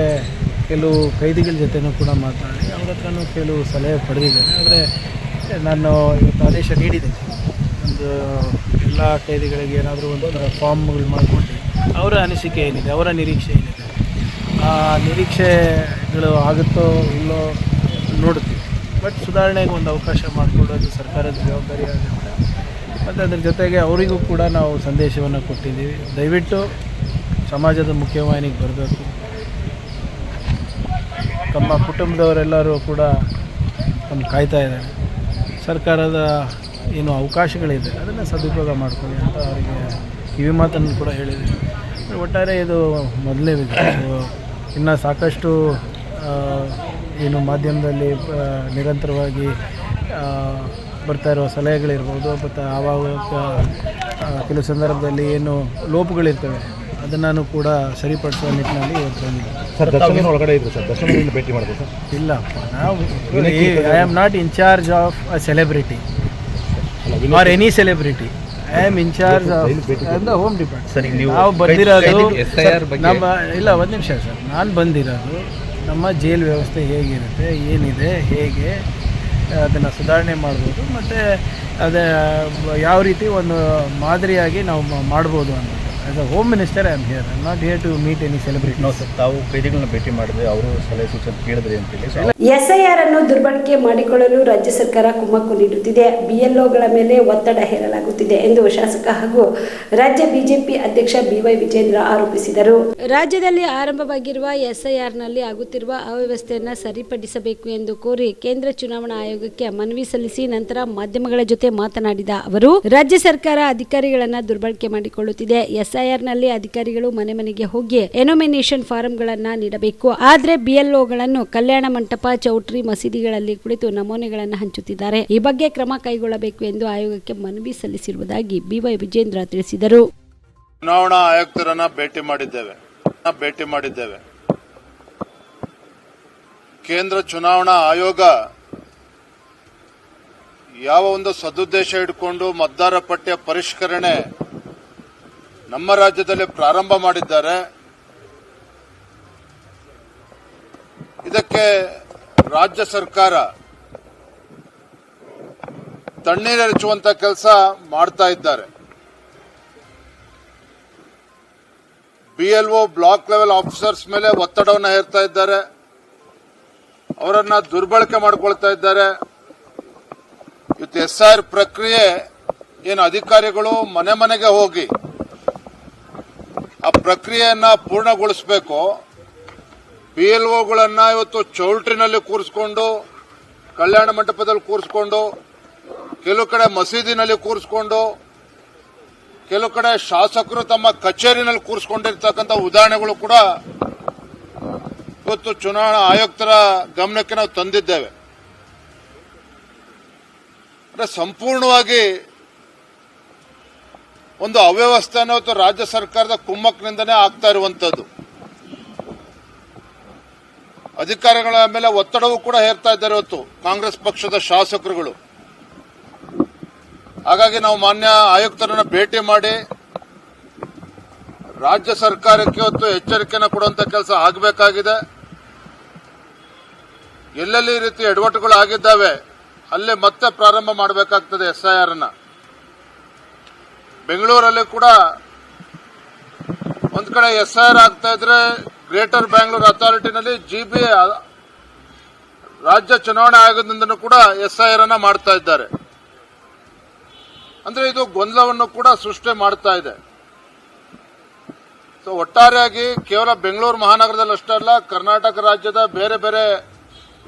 ಕೆಲವು ಕೈದಿಗಳ ಜೊತೆನೂ ಕೂಡ ಮಾತಾಡಿ ಅವ್ರ ಹತ್ರನೂ ಕೆಲವು ಸಲಹೆ ಪಡೆದಿದ್ದೇನೆ. ಆದರೆ ನಾನು ಇವತ್ತು ಆದೇಶ ನೀಡಿದ್ದೇನೆ, ಒಂದು ಎಲ್ಲ ಕೈದಿಗಳಿಗೆ ಏನಾದರೂ ಒಂದು ಫಾರ್ಮ್ಗಳು ಮಾಡಿಕೊಂಡು ಅವರ ಅನಿಸಿಕೆ ಏನಿದೆ, ಅವರ ನಿರೀಕ್ಷೆ ಏನಿದೆ, ಆ ನಿರೀಕ್ಷೆಗಳು ಆಗುತ್ತೋ ಇಲ್ಲೋ ನೋಡ್ತೀವಿ. ಬಟ್ ಸುಧಾರಣೆಗೆ ಒಂದು ಅವಕಾಶ ಮಾಡಿಕೊಡೋದು ಸರ್ಕಾರದ ಜವಾಬ್ದಾರಿ ಆಗುತ್ತೆ. ಮತ್ತು ಅದ್ರ ಜೊತೆಗೆ ಅವರಿಗೂ ಕೂಡ ನಾವು ಸಂದೇಶವನ್ನು ಕೊಟ್ಟಿದ್ದೀವಿ, ದಯವಿಟ್ಟು ಸಮಾಜದ ಮುಖ್ಯವಾಹಿನಿಗೆ ಬರಬೇಕು. ತಮ್ಮ ಕುಟುಂಬದವರೆಲ್ಲರೂ ಕೂಡ ತಮ್ಮ ಕಾಯ್ತಾ ಇದ್ದಾರೆ. ಸರ್ಕಾರದ ಏನು ಅವಕಾಶಗಳಿದೆ ಅದನ್ನು ಸದುಪಯೋಗ ಮಾಡ್ಕೊಳ್ಳಿ ಅಂತ ಅವರಿಗೆ ಕಿವಿ ಮಾತನ್ನು ಕೂಡ ಹೇಳಿದ್ದೀವಿ. ಒಟ್ಟಾರೆ ಇದು ಮೊದಲನೇ ವಿಷಯ. ಇನ್ನು ಸಾಕಷ್ಟು ಏನು ಮಾಧ್ಯಮದಲ್ಲಿ ನಿರಂತರವಾಗಿ ಬರ್ತಾ ಇರೋ ಸಲಹೆಗಳಿರ್ಬೋದು, ಮತ್ತು ಆವಾಗ ಕೆಲವು ಸಂದರ್ಭದಲ್ಲಿ ಏನು ಲೋಪಗಳಿರ್ತವೆ ಅದನ್ನು ಕೂಡ ಸರಿಪಡಿಸುವ ನಿಟ್ಟಿನಲ್ಲಿ ಇವತ್ತು ಬಂದಿದ್ದೀವಿ. ಸರ್, ದರ್ಶನ ಒಳಗಡೆ ಇದ್ರು ಸರ್, ದರ್ಶನ ಭೇಟಿ ಮಾಡಿದೆ ಸರ್? ಇಲ್ಲಪ್ಪ, ನಾವು I am not in charge of a celebrity R any celebrity. I am in charge of the home department. ನಾವು ಬಂದಿರೋದು ನಮ್ಮ ಇಲ್ಲ, ಒಂದು ನಿಮಿಷ ಸರ್, ನಾನು ಬಂದಿರೋದು ನಮ್ಮ ಜೈಲ್ ವ್ಯವಸ್ಥೆ ಹೇಗಿರುತ್ತೆ, ಏನಿದೆ, ಹೇಗೆ ಅದನ್ನು ಸುಧಾರಣೆ ಮಾಡ್ಬೋದು, ಮತ್ತು ಅದೇ ಯಾವ ರೀತಿ ಒಂದು ಮಾದರಿಯಾಗಿ ನಾವು ಮಾಡ್ಬೋದು ಅಂತ. As a home minister I am here, I am not here to meet any celebrity. ನಾವು ಸರ್, ತಾವು ಕೈದಿಗಳನ್ನ ಭೇಟಿ ಮಾಡಿದ್ರೆ ಅವರು ಸಲಹೆ ಸೂಚನೆ ಕೇಳಿದ್ರಿ ಅಂತೇಳಿ. ಎಸ್ಐಆರ್ ಅನ್ನು ದುರ್ಬಳಕೆ ಮಾಡಿಕೊಳ್ಳಲು ರಾಜ್ಯ ಸರ್ಕಾರ ಕುಮ್ಮಕ್ಕು ನೀಡುತ್ತಿದೆ, ಬಿಎಲ್ಒಗಳ ಮೇಲೆ ಒತ್ತಡ ಹೇರಲಾಗುತ್ತಿದೆ ಎಂದು ಶಾಸಕ ಹಾಗೂ ರಾಜ್ಯ ಬಿಜೆಪಿ ಅಧ್ಯಕ್ಷ ಬಿವೈ ವಿಜೇಂದ್ರ ಆರೋಪಿಸಿದರು. ರಾಜ್ಯದಲ್ಲಿ ಆರಂಭವಾಗಿರುವ ಎಸ್ಐಆರ್ನಲ್ಲಿ ಆಗುತ್ತಿರುವ ಅವ್ಯವಸ್ಥೆಯನ್ನು ಸರಿಪಡಿಸಬೇಕು ಎಂದು ಕೋರಿ ಕೇಂದ್ರ ಚುನಾವಣಾ ಆಯೋಗಕ್ಕೆ ಮನವಿ ಸಲ್ಲಿಸಿ ನಂತರ ಮಾಧ್ಯಮಗಳ ಜೊತೆ ಮಾತನಾಡಿದ ಅವರು, ರಾಜ್ಯ ಸರ್ಕಾರ ಅಧಿಕಾರಿಗಳನ್ನು ದುರ್ಬಳಕೆ ಮಾಡಿಕೊಳ್ಳುತ್ತಿದೆ, ಎಸ್ಐಆರ್ ನಲ್ಲಿ ಅಧಿಕಾರಿಗಳು ಮನೆ ಮನೆಗೆ ಹೋಗಿ ಎನೋಮಿನೇಷನ್ ಫಾರಂಗಳನ್ನ ನೀಡಬೇಕು. ಆದ್ರೆ ಬಿಎಲ್ಒಗಳನ್ನು ಕಲ್ಯಾಣ ಮಂಟಪ, ಚೌಟ್ರಿ, ಮಸೀದಿಗಳಲ್ಲಿ ಕುಳಿತು ನಮೂನೆಗಳನ್ನು ಹಂಚುತ್ತಿದ್ದಾರೆ. ಈ ಬಗ್ಗೆ ಕ್ರಮ ಕೈಗೊಳ್ಳಬೇಕು ಎಂದು ಆಯೋಗಕ್ಕೆ ಮನವಿ ಸಲ್ಲಿಸಿರುವುದಾಗಿ ಬಿವೈ ವಿಜೇಂದ್ರ ತಿಳಿಸಿದರು. ಚುನಾವಣಾ ಆಯುಕ್ತರನ್ನ ಭೇಟಿ ಮಾಡಿದ್ದೇವೆ. ಕೇಂದ್ರ ಚುನಾವಣಾ ಆಯೋಗ ಯಾವ ಒಂದು ಸದುದ್ದೇಶ ಇಟ್ಕೊಂಡು ಮತದಾರ ಪಟ್ಟಿಯ ಪರಿಷ್ಕರಣೆ ನಮ್ಮ ರಾಜ್ಯದಲ್ಲಿ ಪ್ರಾರಂಭ ಮಾಡಿದ್ದಾರೆ, ಇದಕ್ಕೆ ರಾಜ್ಯ ಸರ್ಕಾರ ತಣ್ಣೀರೆರಚುವಂತ ಕೆಲಸ ಮಾಡ್ತಾ ಇದ್ದಾರೆ. ಬಿಎಲ್ಒ ಬ್ಲಾಕ್ ಲೆವೆಲ್ ಆಫೀಸರ್ಸ್ ಮೇಲೆ ಒತ್ತಡವನ್ನು ಹೇರ್ತಾ ಇದ್ದಾರೆ, ಅವರನ್ನ ದುರ್ಬಳಕೆ ಮಾಡಿಕೊಳ್ತಾ ಇದ್ದಾರೆ. ಇವತ್ತು ಎಸ್ಐಆರ್ ಪ್ರಕ್ರಿಯೆ ಏನು ಅಧಿಕಾರಿಗಳು ಮನೆ ಮನೆಗೆ ಹೋಗಿ ಆ ಪ್ರಕ್ರಿಯೆಯನ್ನ ಪೂರ್ಣಗೊಳಿಸಬೇಕು. ಬಿಎಲ್ಒಗಳನ್ನ ಇವತ್ತು ಚೌಲ್ಟ್ರಿನಲ್ಲಿ ಕೂರಿಸಿಕೊಂಡು, ಕಲ್ಯಾಣ ಮಂಟಪದಲ್ಲಿ ಕೂರಿಸಿಕೊಂಡು, ಕೆಲವು ಕಡೆ ಮಸೀದಿನಲ್ಲಿ ಕೂರಿಸಿಕೊಂಡು, ಕೆಲವು ಕಡೆ ಶಾಸಕರು ತಮ್ಮ ಕಚೇರಿನಲ್ಲಿ ಕೂರಿಸಿಕೊಂಡಿರ್ತಕ್ಕಂಥ ಉದಾಹರಣೆಗಳು ಕೂಡ ಇವತ್ತು ಚುನಾವಣಾ ಆಯುಕ್ತರ ಗಮನಕ್ಕೆ ನಾವು ತಂದಿದ್ದೇವೆ. ಅಂದ್ರೆ ಸಂಪೂರ್ಣವಾಗಿ ಒಂದು ಅವ್ಯವಸ್ಥೆ ಇವತ್ತು ರಾಜ್ಯ ಸರ್ಕಾರದ ಕುಮ್ಮಕ್ನಿಂದನೇ ಆಗ್ತಾ ಇರುವಂತದ್ದು. ಅಧಿಕಾರಿಗಳ ಮೇಲೆ ಒತ್ತಡವೂ ಕೂಡ ಹೇರ್ತಾ ಇದ್ದಾರೆ ಇವತ್ತು ಕಾಂಗ್ರೆಸ್ ಪಕ್ಷದ ಶಾಸಕರುಗಳು. ಹಾಗಾಗಿ ನಾವು ಮಾನ್ಯ ಆಯುಕ್ತರನ್ನ ಭೇಟಿ ಮಾಡಿ ರಾಜ್ಯ ಸರ್ಕಾರಕ್ಕೆ ಇವತ್ತು ಎಚ್ಚರಿಕೆಯನ್ನು ಕೊಡುವಂತ ಕೆಲಸ ಆಗಬೇಕಾಗಿದೆ. ಎಲ್ಲೆಲ್ಲಿ ಈ ರೀತಿ ಎಡವಟ್ಟುಗಳು ಆಗಿದ್ದಾವೆ ಅಲ್ಲೇ ಮತ್ತೆ ಪ್ರಾರಂಭ ಮಾಡಬೇಕಾಗ್ತದೆ ಎಸ್ಐಆರ್ ಅನ್ನ. ಬೆಂಗಳೂರಲ್ಲಿ ಕೂಡ ಒಂದ್ ಕಡೆ ಎಸ್ಐಆರ್ ಆಗ್ತಾ ಇದ್ರೆ ಗ್ರೇಟರ್ ಬ್ಯಾಂಗ್ಳೂರ್ ಅಥಾರಿಟಿನಲ್ಲಿ ಜಿಬಿ ರಾಜ್ಯ ಚುನಾವಣಾ ಆಯೋಗದಿಂದ ಕೂಡ ಎಸ್ಐಆರ್ ಅನ್ನ ಮಾಡ್ತಾ ಇದ್ದಾರೆ. ಅಂದ್ರೆ ಇದು ಗೊಂದಲವನ್ನು ಕೂಡ ಸೃಷ್ಟಿ ಮಾಡ್ತಾ ಇದೆ. ಸೊ ಒಟ್ಟಾರೆಯಾಗಿ ಕೇವಲ ಬೆಂಗಳೂರು ಮಹಾನಗರದಲ್ಲಿ ಅಷ್ಟೇ ಅಲ್ಲ, ಕರ್ನಾಟಕ ರಾಜ್ಯದ ಬೇರೆ ಬೇರೆ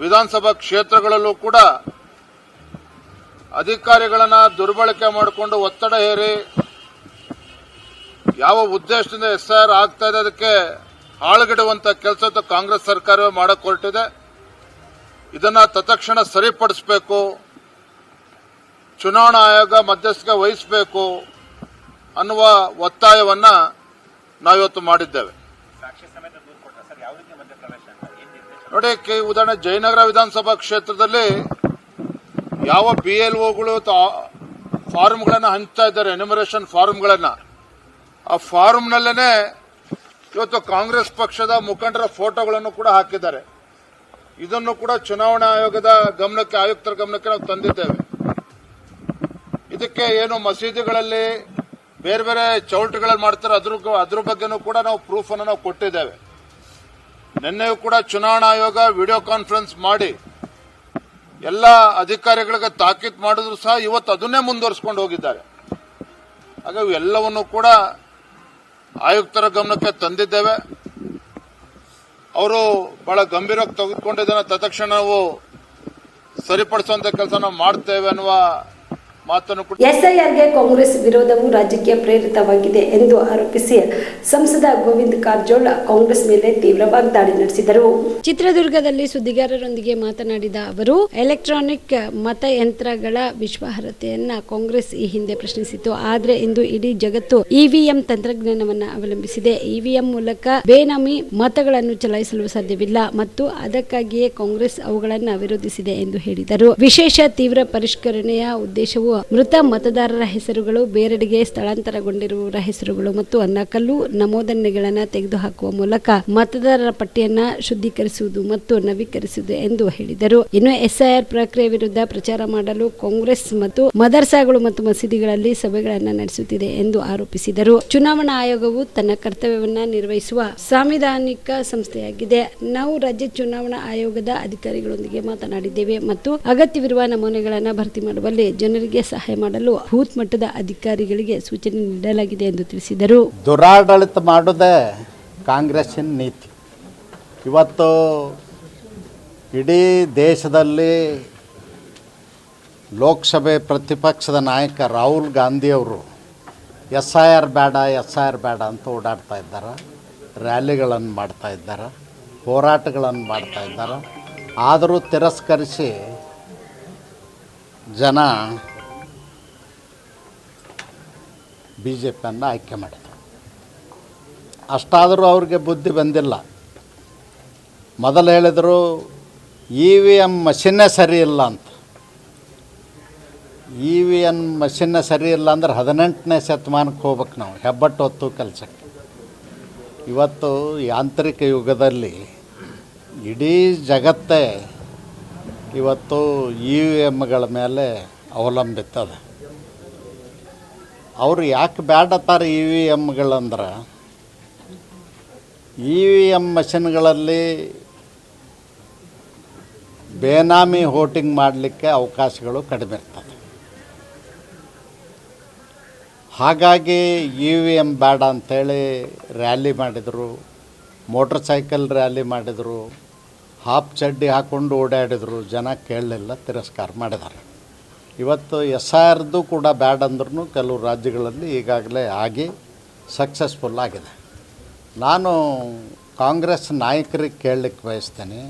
ವಿಧಾನಸಭಾ ಕ್ಷೇತ್ರಗಳಲ್ಲೂ ಕೂಡ ಅಧಿಕಾರಿಗಳನ್ನ ದುರ್ಬಳಕೆ ಮಾಡಿಕೊಂಡು ಒತ್ತಡ ಹೇರಿ ಯಾವ ಉದ್ದೇಶದಿಂದ ಎಸ್ಐಆರ್ ಆಗ್ತಾ ಇದೆ ಅದಕ್ಕೆ ಹಾಳುಗೆಡುವಂತ ಕೆಲಸ ಕಾಂಗ್ರೆಸ್ ಸರ್ಕಾರವೇ ಮಾಡಕ್ ಹೊರಟಿದೆ. ಇದನ್ನ ತತ್ಕ್ಷಣ ಸರಿಪಡಿಸಬೇಕು, ಚುನಾವಣಾ ಆಯೋಗ ಮಧ್ಯಸ್ಥಿಕೆ ವಹಿಸಬೇಕು ಅನ್ನುವ ಒತ್ತಾಯವನ್ನ ನಾವಿವತ್ತು ಮಾಡಿದ್ದೇವೆ. ನೋಡಿ, ಉದಾಹರಣೆ ಜಯನಗರ ವಿಧಾನಸಭಾ ಕ್ಷೇತ್ರದಲ್ಲಿ ಯಾವ ಬಿಎಲ್ಒಗಳು ಫಾರ್ಮ್ಗಳನ್ನ ಹಂಚ್ತಾ ಇದ್ದಾರೆ, ಎನ್ಯುಮರೇಷನ್ ಫಾರ್ಮ್ಗಳನ್ನ, ಆ ಫಾರ್ಮ್ನಲ್ಲೇನೆ ಇವತ್ತು ಕಾಂಗ್ರೆಸ್ ಪಕ್ಷದ ಮುಖಂಡರ ಫೋಟೋಗಳನ್ನು ಕೂಡ ಹಾಕಿದ್ದಾರೆ. ಇದನ್ನು ಕೂಡ ಚುನಾವಣಾ ಆಯೋಗದ ಗಮನಕ್ಕೆ, ಆಯುಕ್ತರ ಗಮನಕ್ಕೆ ನಾವು ತಂದಿದ್ದೇವೆ. ಇದಕ್ಕೆ ಏನು ಮಸೀದಿಗಳಲ್ಲಿ ಬೇರೆ ಬೇರೆ ಚೌಲ್ಟ್ರಿಗಳಲ್ಲಿ ಮಾಡ್ತಾರೆ ಅದ್ರ ಬಗ್ಗೆನೂ ಕೂಡ ನಾವು ಪ್ರೂಫ್ ಅನ್ನು ನಾವು ಕೊಟ್ಟಿದ್ದೇವೆ. ನಿನ್ನೆಯೂ ಕೂಡ ಚುನಾವಣಾ ಆಯೋಗ ವಿಡಿಯೋ ಕಾನ್ಫರೆನ್ಸ್ ಮಾಡಿ ಎಲ್ಲ ಅಧಿಕಾರಿಗಳಿಗೆ ತಾಕೀತು ಮಾಡಿದ್ರು ಸಹ ಇವತ್ತು ಅದನ್ನೇ ಮುಂದುವರಿಸಿಕೊಂಡು ಹೋಗಿದ್ದಾರೆ. ಹಾಗಾಗಿ ಎಲ್ಲವನ್ನೂ ಕೂಡ ಆಯುಕ್ತರ ಗಮನಕ್ಕೆ ತಂದಿದ್ದೇವೆ. ಅವರು ಬಹಳ ಗಂಭೀರವಾಗಿ ತೆಗೆದುಕೊಂಡಿದ್ದನ್ನು ತತ್ಕ್ಷಣ ನಾವು ಸರಿಪಡಿಸುವಂತ ಕೆಲಸ ನಾವು ಮಾಡ್ತೇವೆ ಅನ್ನುವ ಮಾತನ್ನು ಕೂಡ. ಎಸ್ಐಆರ್ಗೆ ಕಾಂಗ್ರೆಸ್ ವಿರೋಧವು ರಾಜಕೀಯ ಪ್ರೇರಿತವಾಗಿದೆ ಎಂದು ಆರೋಪಿಸಿ ಸಂಸದ ಗೋವಿಂದ ಕಾರಜೋಳ ಕಾಂಗ್ರೆಸ್ ಮೇಲೆ ತೀವ್ರ ವಾಗ್ದಾಳಿ ನಡೆಸಿದರು. ಚಿತ್ರದುರ್ಗದಲ್ಲಿ ಸುದ್ದಿಗಾರರೊಂದಿಗೆ ಮಾತನಾಡಿದ ಅವರು, ಎಲೆಕ್ಟ್ರಾನಿಕ್ ಮತಯಂತ್ರಗಳ ವಿಶ್ವಾಸಾರ್ಹತೆಯನ್ನ ಕಾಂಗ್ರೆಸ್ ಈ ಹಿಂದೆ ಪ್ರಶ್ನಿಸಿತು. ಆದರೆ ಇಂದು ಇಡೀ ಜಗತ್ತು ಇವಿಎಂ ತಂತ್ರಜ್ಞಾನವನ್ನು ಅವಲಂಬಿಸಿದೆ. ಇವಿಎಂ ಮೂಲಕ ಬೇನಾಮಿ ಮತಗಳನ್ನು ಚಲಾಯಿಸಲು ಸಾಧ್ಯವಿಲ್ಲ ಮತ್ತು ಅದಕ್ಕಾಗಿಯೇ ಕಾಂಗ್ರೆಸ್ ಅವುಗಳನ್ನು ವಿರೋಧಿಸಿದೆ ಎಂದು ಹೇಳಿದರು. ವಿಶೇಷ ತೀವ್ರ ಪರಿಷ್ಕರಣೆಯ ಉದ್ದೇಶವು ಮೃತ ಮತದಾರರ ಹೆಸರುಗಳು, ಬೇರೆಡೆಗೆ ಸ್ಥಳಾಂತರಗೊಂಡಿರುವವರ ಹೆಸರುಗಳು ಮತ್ತು ನಕಲು ನಮೂದನೆಗಳನ್ನು ತೆಗೆದುಹಾಕುವ ಮೂಲಕ ಮತದಾರರ ಪಟ್ಟಿಯನ್ನ ಶುದ್ಧೀಕರಿಸುವುದು ಮತ್ತು ನವೀಕರಿಸುವುದು ಎಂದು ಹೇಳಿದರು. ಇನ್ನು ಎಸ್ಐಆರ್ ಪ್ರಕ್ರಿಯೆ ವಿರುದ್ಧ ಪ್ರಚಾರ ಮಾಡಲು ಕಾಂಗ್ರೆಸ್ ಮತ್ತು ಮದರ್ಸಾಗಳು ಮತ್ತು ಮಸೀದಿಗಳಲ್ಲಿ ಸಭೆಗಳನ್ನು ನಡೆಸುತ್ತಿದೆ ಎಂದು ಆರೋಪಿಸಿದರು. ಚುನಾವಣಾ ಆಯೋಗವು ತನ್ನ ಕರ್ತವ್ಯವನ್ನ ನಿರ್ವಹಿಸುವ ಸಾಂವಿಧಾನಿಕ ಸಂಸ್ಥೆಯಾಗಿದೆ. ನಾವು ರಾಜ್ಯ ಚುನಾವಣಾ ಆಯೋಗದ ಅಧಿಕಾರಿಗಳೊಂದಿಗೆ ಮಾತನಾಡಿದ್ದೇವೆ ಮತ್ತು ಅಗತ್ಯವಿರುವ ನಮೂನೆಗಳನ್ನು ಭರ್ತಿ ಮಾಡುವಲ್ಲಿ ಜನರಿಗೆ ಸಹಾಯ ಮಾಡಲು ಬೂತ್ ಮಟ್ಟದ ಅಧಿಕಾರಿಗಳಿಗೆ ಸೂಚನೆ ನೀಡಲಾಗಿದೆ ಎಂದು ತಿಳಿಸಿದರು. ದುರಾಡಳಿತ ಮಾಡೋದೇ ಕಾಂಗ್ರೆಸ್ಸಿನ ನೀತಿ. ಇವತ್ತು ಇಡೀ ದೇಶದಲ್ಲಿ ಲೋಕಸಭೆ ಪ್ರತಿಪಕ್ಷದ ನಾಯಕ ರಾಹುಲ್ ಗಾಂಧಿಯವರು SIR ಬೇಡ ಅಂತ ಓಡಾಡ್ತಾ ಇದ್ದಾರೆ, ರ್ಯಾಲಿಗಳನ್ನು ಮಾಡ್ತಾ ಇದ್ದಾರೆ, ಹೋರಾಟಗಳನ್ನು ಮಾಡ್ತಾ ಇದ್ದಾರೆ. ಆದರೂ ತಿರಸ್ಕರಿಸಿ ಜನ BJPಯನ್ನು ಆಯ್ಕೆ ಮಾಡಿದರು. ಅಷ್ಟಾದರೂ ಅವ್ರಿಗೆ ಬುದ್ಧಿ ಬಂದಿಲ್ಲ. ಮೊದಲು ಹೇಳಿದರು EVM ಮಷಿನ್ನೇ ಸರಿ ಇಲ್ಲ ಅಂತ. EVM ಮಷಿನ್ನೇ ಸರಿ ಇಲ್ಲ ಅಂದ್ರೆ 18ನೇ ಶತಮಾನಕ್ಕೆ ಹೋಗ್ಬೇಕು ನಾವು, ಹೆಬ್ಬಟ್ಟು ಹೊತ್ತು ಕೆಲಸಕ್ಕೆ. ಇವತ್ತು ಯಾಂತ್ರಿಕ ಯುಗದಲ್ಲಿ ಇಡೀ ಜಗತ್ತೇ ಇವತ್ತು EVMಗಳ ಮೇಲೆ ಅವಲಂಬಿತದೆ. ಅವರು ಯಾಕೆ ಬ್ಯಾಡತ್ತಾರೆ EVMಗಳಂದ್ರೆ, EVM ಮಷಿನ್ಗಳಲ್ಲಿ ಬೇನಾಮಿ ವೋಟಿಂಗ್ ಮಾಡಲಿಕ್ಕೆ ಅವಕಾಶಗಳು ಕಡಿಮೆ ಇರ್ತದೆ. ಹಾಗಾಗಿ EVM ಬೇಡ ಅಂಥೇಳಿ ರ್ಯಾಲಿ ಮಾಡಿದರು, ಮೋಟ್ರ್ ಸೈಕಲ್ ರ್ಯಾಲಿ ಮಾಡಿದರು, ಹಾಫ್ ಚಡ್ಡಿ ಹಾಕ್ಕೊಂಡು ಓಡಾಡಿದರು. ಜನ ಕೇಳಲಿಲ್ಲ, ತಿರಸ್ಕಾರ ಮಾಡಿದ್ದಾರೆ. ಇವತ್ತು SIRದು ಕೂಡ ಬ್ಯಾಡ್ ಅಂದ್ರೂ ಕೆಲವು ರಾಜ್ಯಗಳಲ್ಲಿ ಈಗಾಗಲೇ ಆಗಿ ಸಕ್ಸಸ್ಫುಲ್ ಆಗಿದೆ. ನಾನು ಕಾಂಗ್ರೆಸ್ ನಾಯಕರಿಗೆ ಕೇಳಲಿಕ್ಕೆ ಬಯಸ್ತೇನೆ,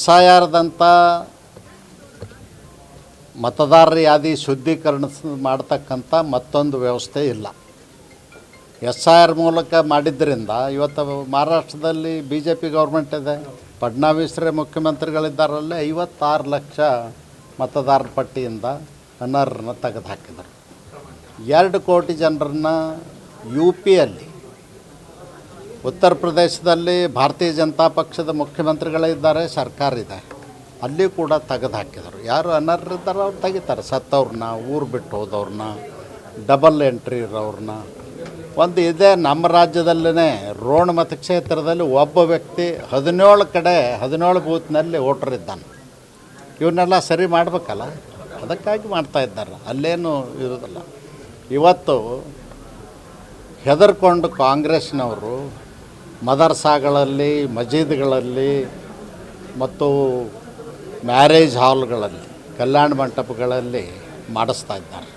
SIRದಂಥ ಮತದಾರರ ಯಾದಿ ಶುದ್ಧೀಕರಣ ಮಾಡ್ತಕ್ಕಂಥ ಮತ್ತೊಂದು ವ್ಯವಸ್ಥೆ ಇಲ್ಲ. SIR ಮೂಲಕ ಮಾಡಿದ್ದರಿಂದ ಇವತ್ತು ಮಹಾರಾಷ್ಟ್ರದಲ್ಲಿ BJP ಗೌರ್ಮೆಂಟ್ ಇದೆ, ಫಡ್ನವೀಸ್ರೇ ಮುಖ್ಯಮಂತ್ರಿಗಳಿದ್ದಾರಲ್ಲೇ 56 ಲಕ್ಷ ಮತದಾರರ ಪಟ್ಟಿಯಿಂದ ಅನರ್ಹರನ್ನ ತೆಗೆದು ಹಾಕಿದರು. 2 ಕೋಟಿ ಜನರನ್ನ UPಯಲ್ಲಿ, ಉತ್ತರ ಪ್ರದೇಶದಲ್ಲಿ ಭಾರತೀಯ ಜನತಾ ಪಕ್ಷದ ಮುಖ್ಯಮಂತ್ರಿಗಳಿದ್ದಾರೆ, ಸರ್ಕಾರ ಇದೆ, ಅಲ್ಲಿ ಕೂಡ ತೆಗೆದು ಹಾಕಿದರು. ಯಾರು ಅನರ್ಹರಿದ್ದಾರೆ ಅವ್ರು ತೆಗಿತಾರೆ, ಸತ್ತವ್ರನ್ನ, ಊರು ಬಿಟ್ಟು ಹೋದವ್ರನ್ನ, ಡಬಲ್ ಎಂಟ್ರಿ ಇರೋವ್ರನ್ನ. ಒಂದು ಇದೆ ನಮ್ಮ ರಾಜ್ಯದಲ್ಲೇ ರೋಣ ಮತಕ್ಷೇತ್ರದಲ್ಲಿ ಒಬ್ಬ ವ್ಯಕ್ತಿ 17 ಬೂತ್ನಲ್ಲಿ ವೋಟರ್ ಇದ್ದಾನೆ. ಇವನ್ನೆಲ್ಲ ಸರಿ ಮಾಡಬೇಕಲ್ಲ, ಅದಕ್ಕಾಗಿ ಮಾಡ್ತಾಯಿದ್ದಾರೆ, ಅಲ್ಲೇನು ಇರೋದಿಲ್ಲ. ಇವತ್ತು ಹೆದರ್ಕೊಂಡು ಕಾಂಗ್ರೆಸ್ನವರು ಮದರ್ಸಾಗಳಲ್ಲಿ, ಮಸೀದಿಗಳಲ್ಲಿ ಮತ್ತು ಮ್ಯಾರೇಜ್ ಹಾಲ್ಗಳಲ್ಲಿ, ಕಲ್ಯಾಣ ಮಂಟಪಗಳಲ್ಲಿ ಮಾಡಿಸ್ತಾ ಇದ್ದಾರೆ.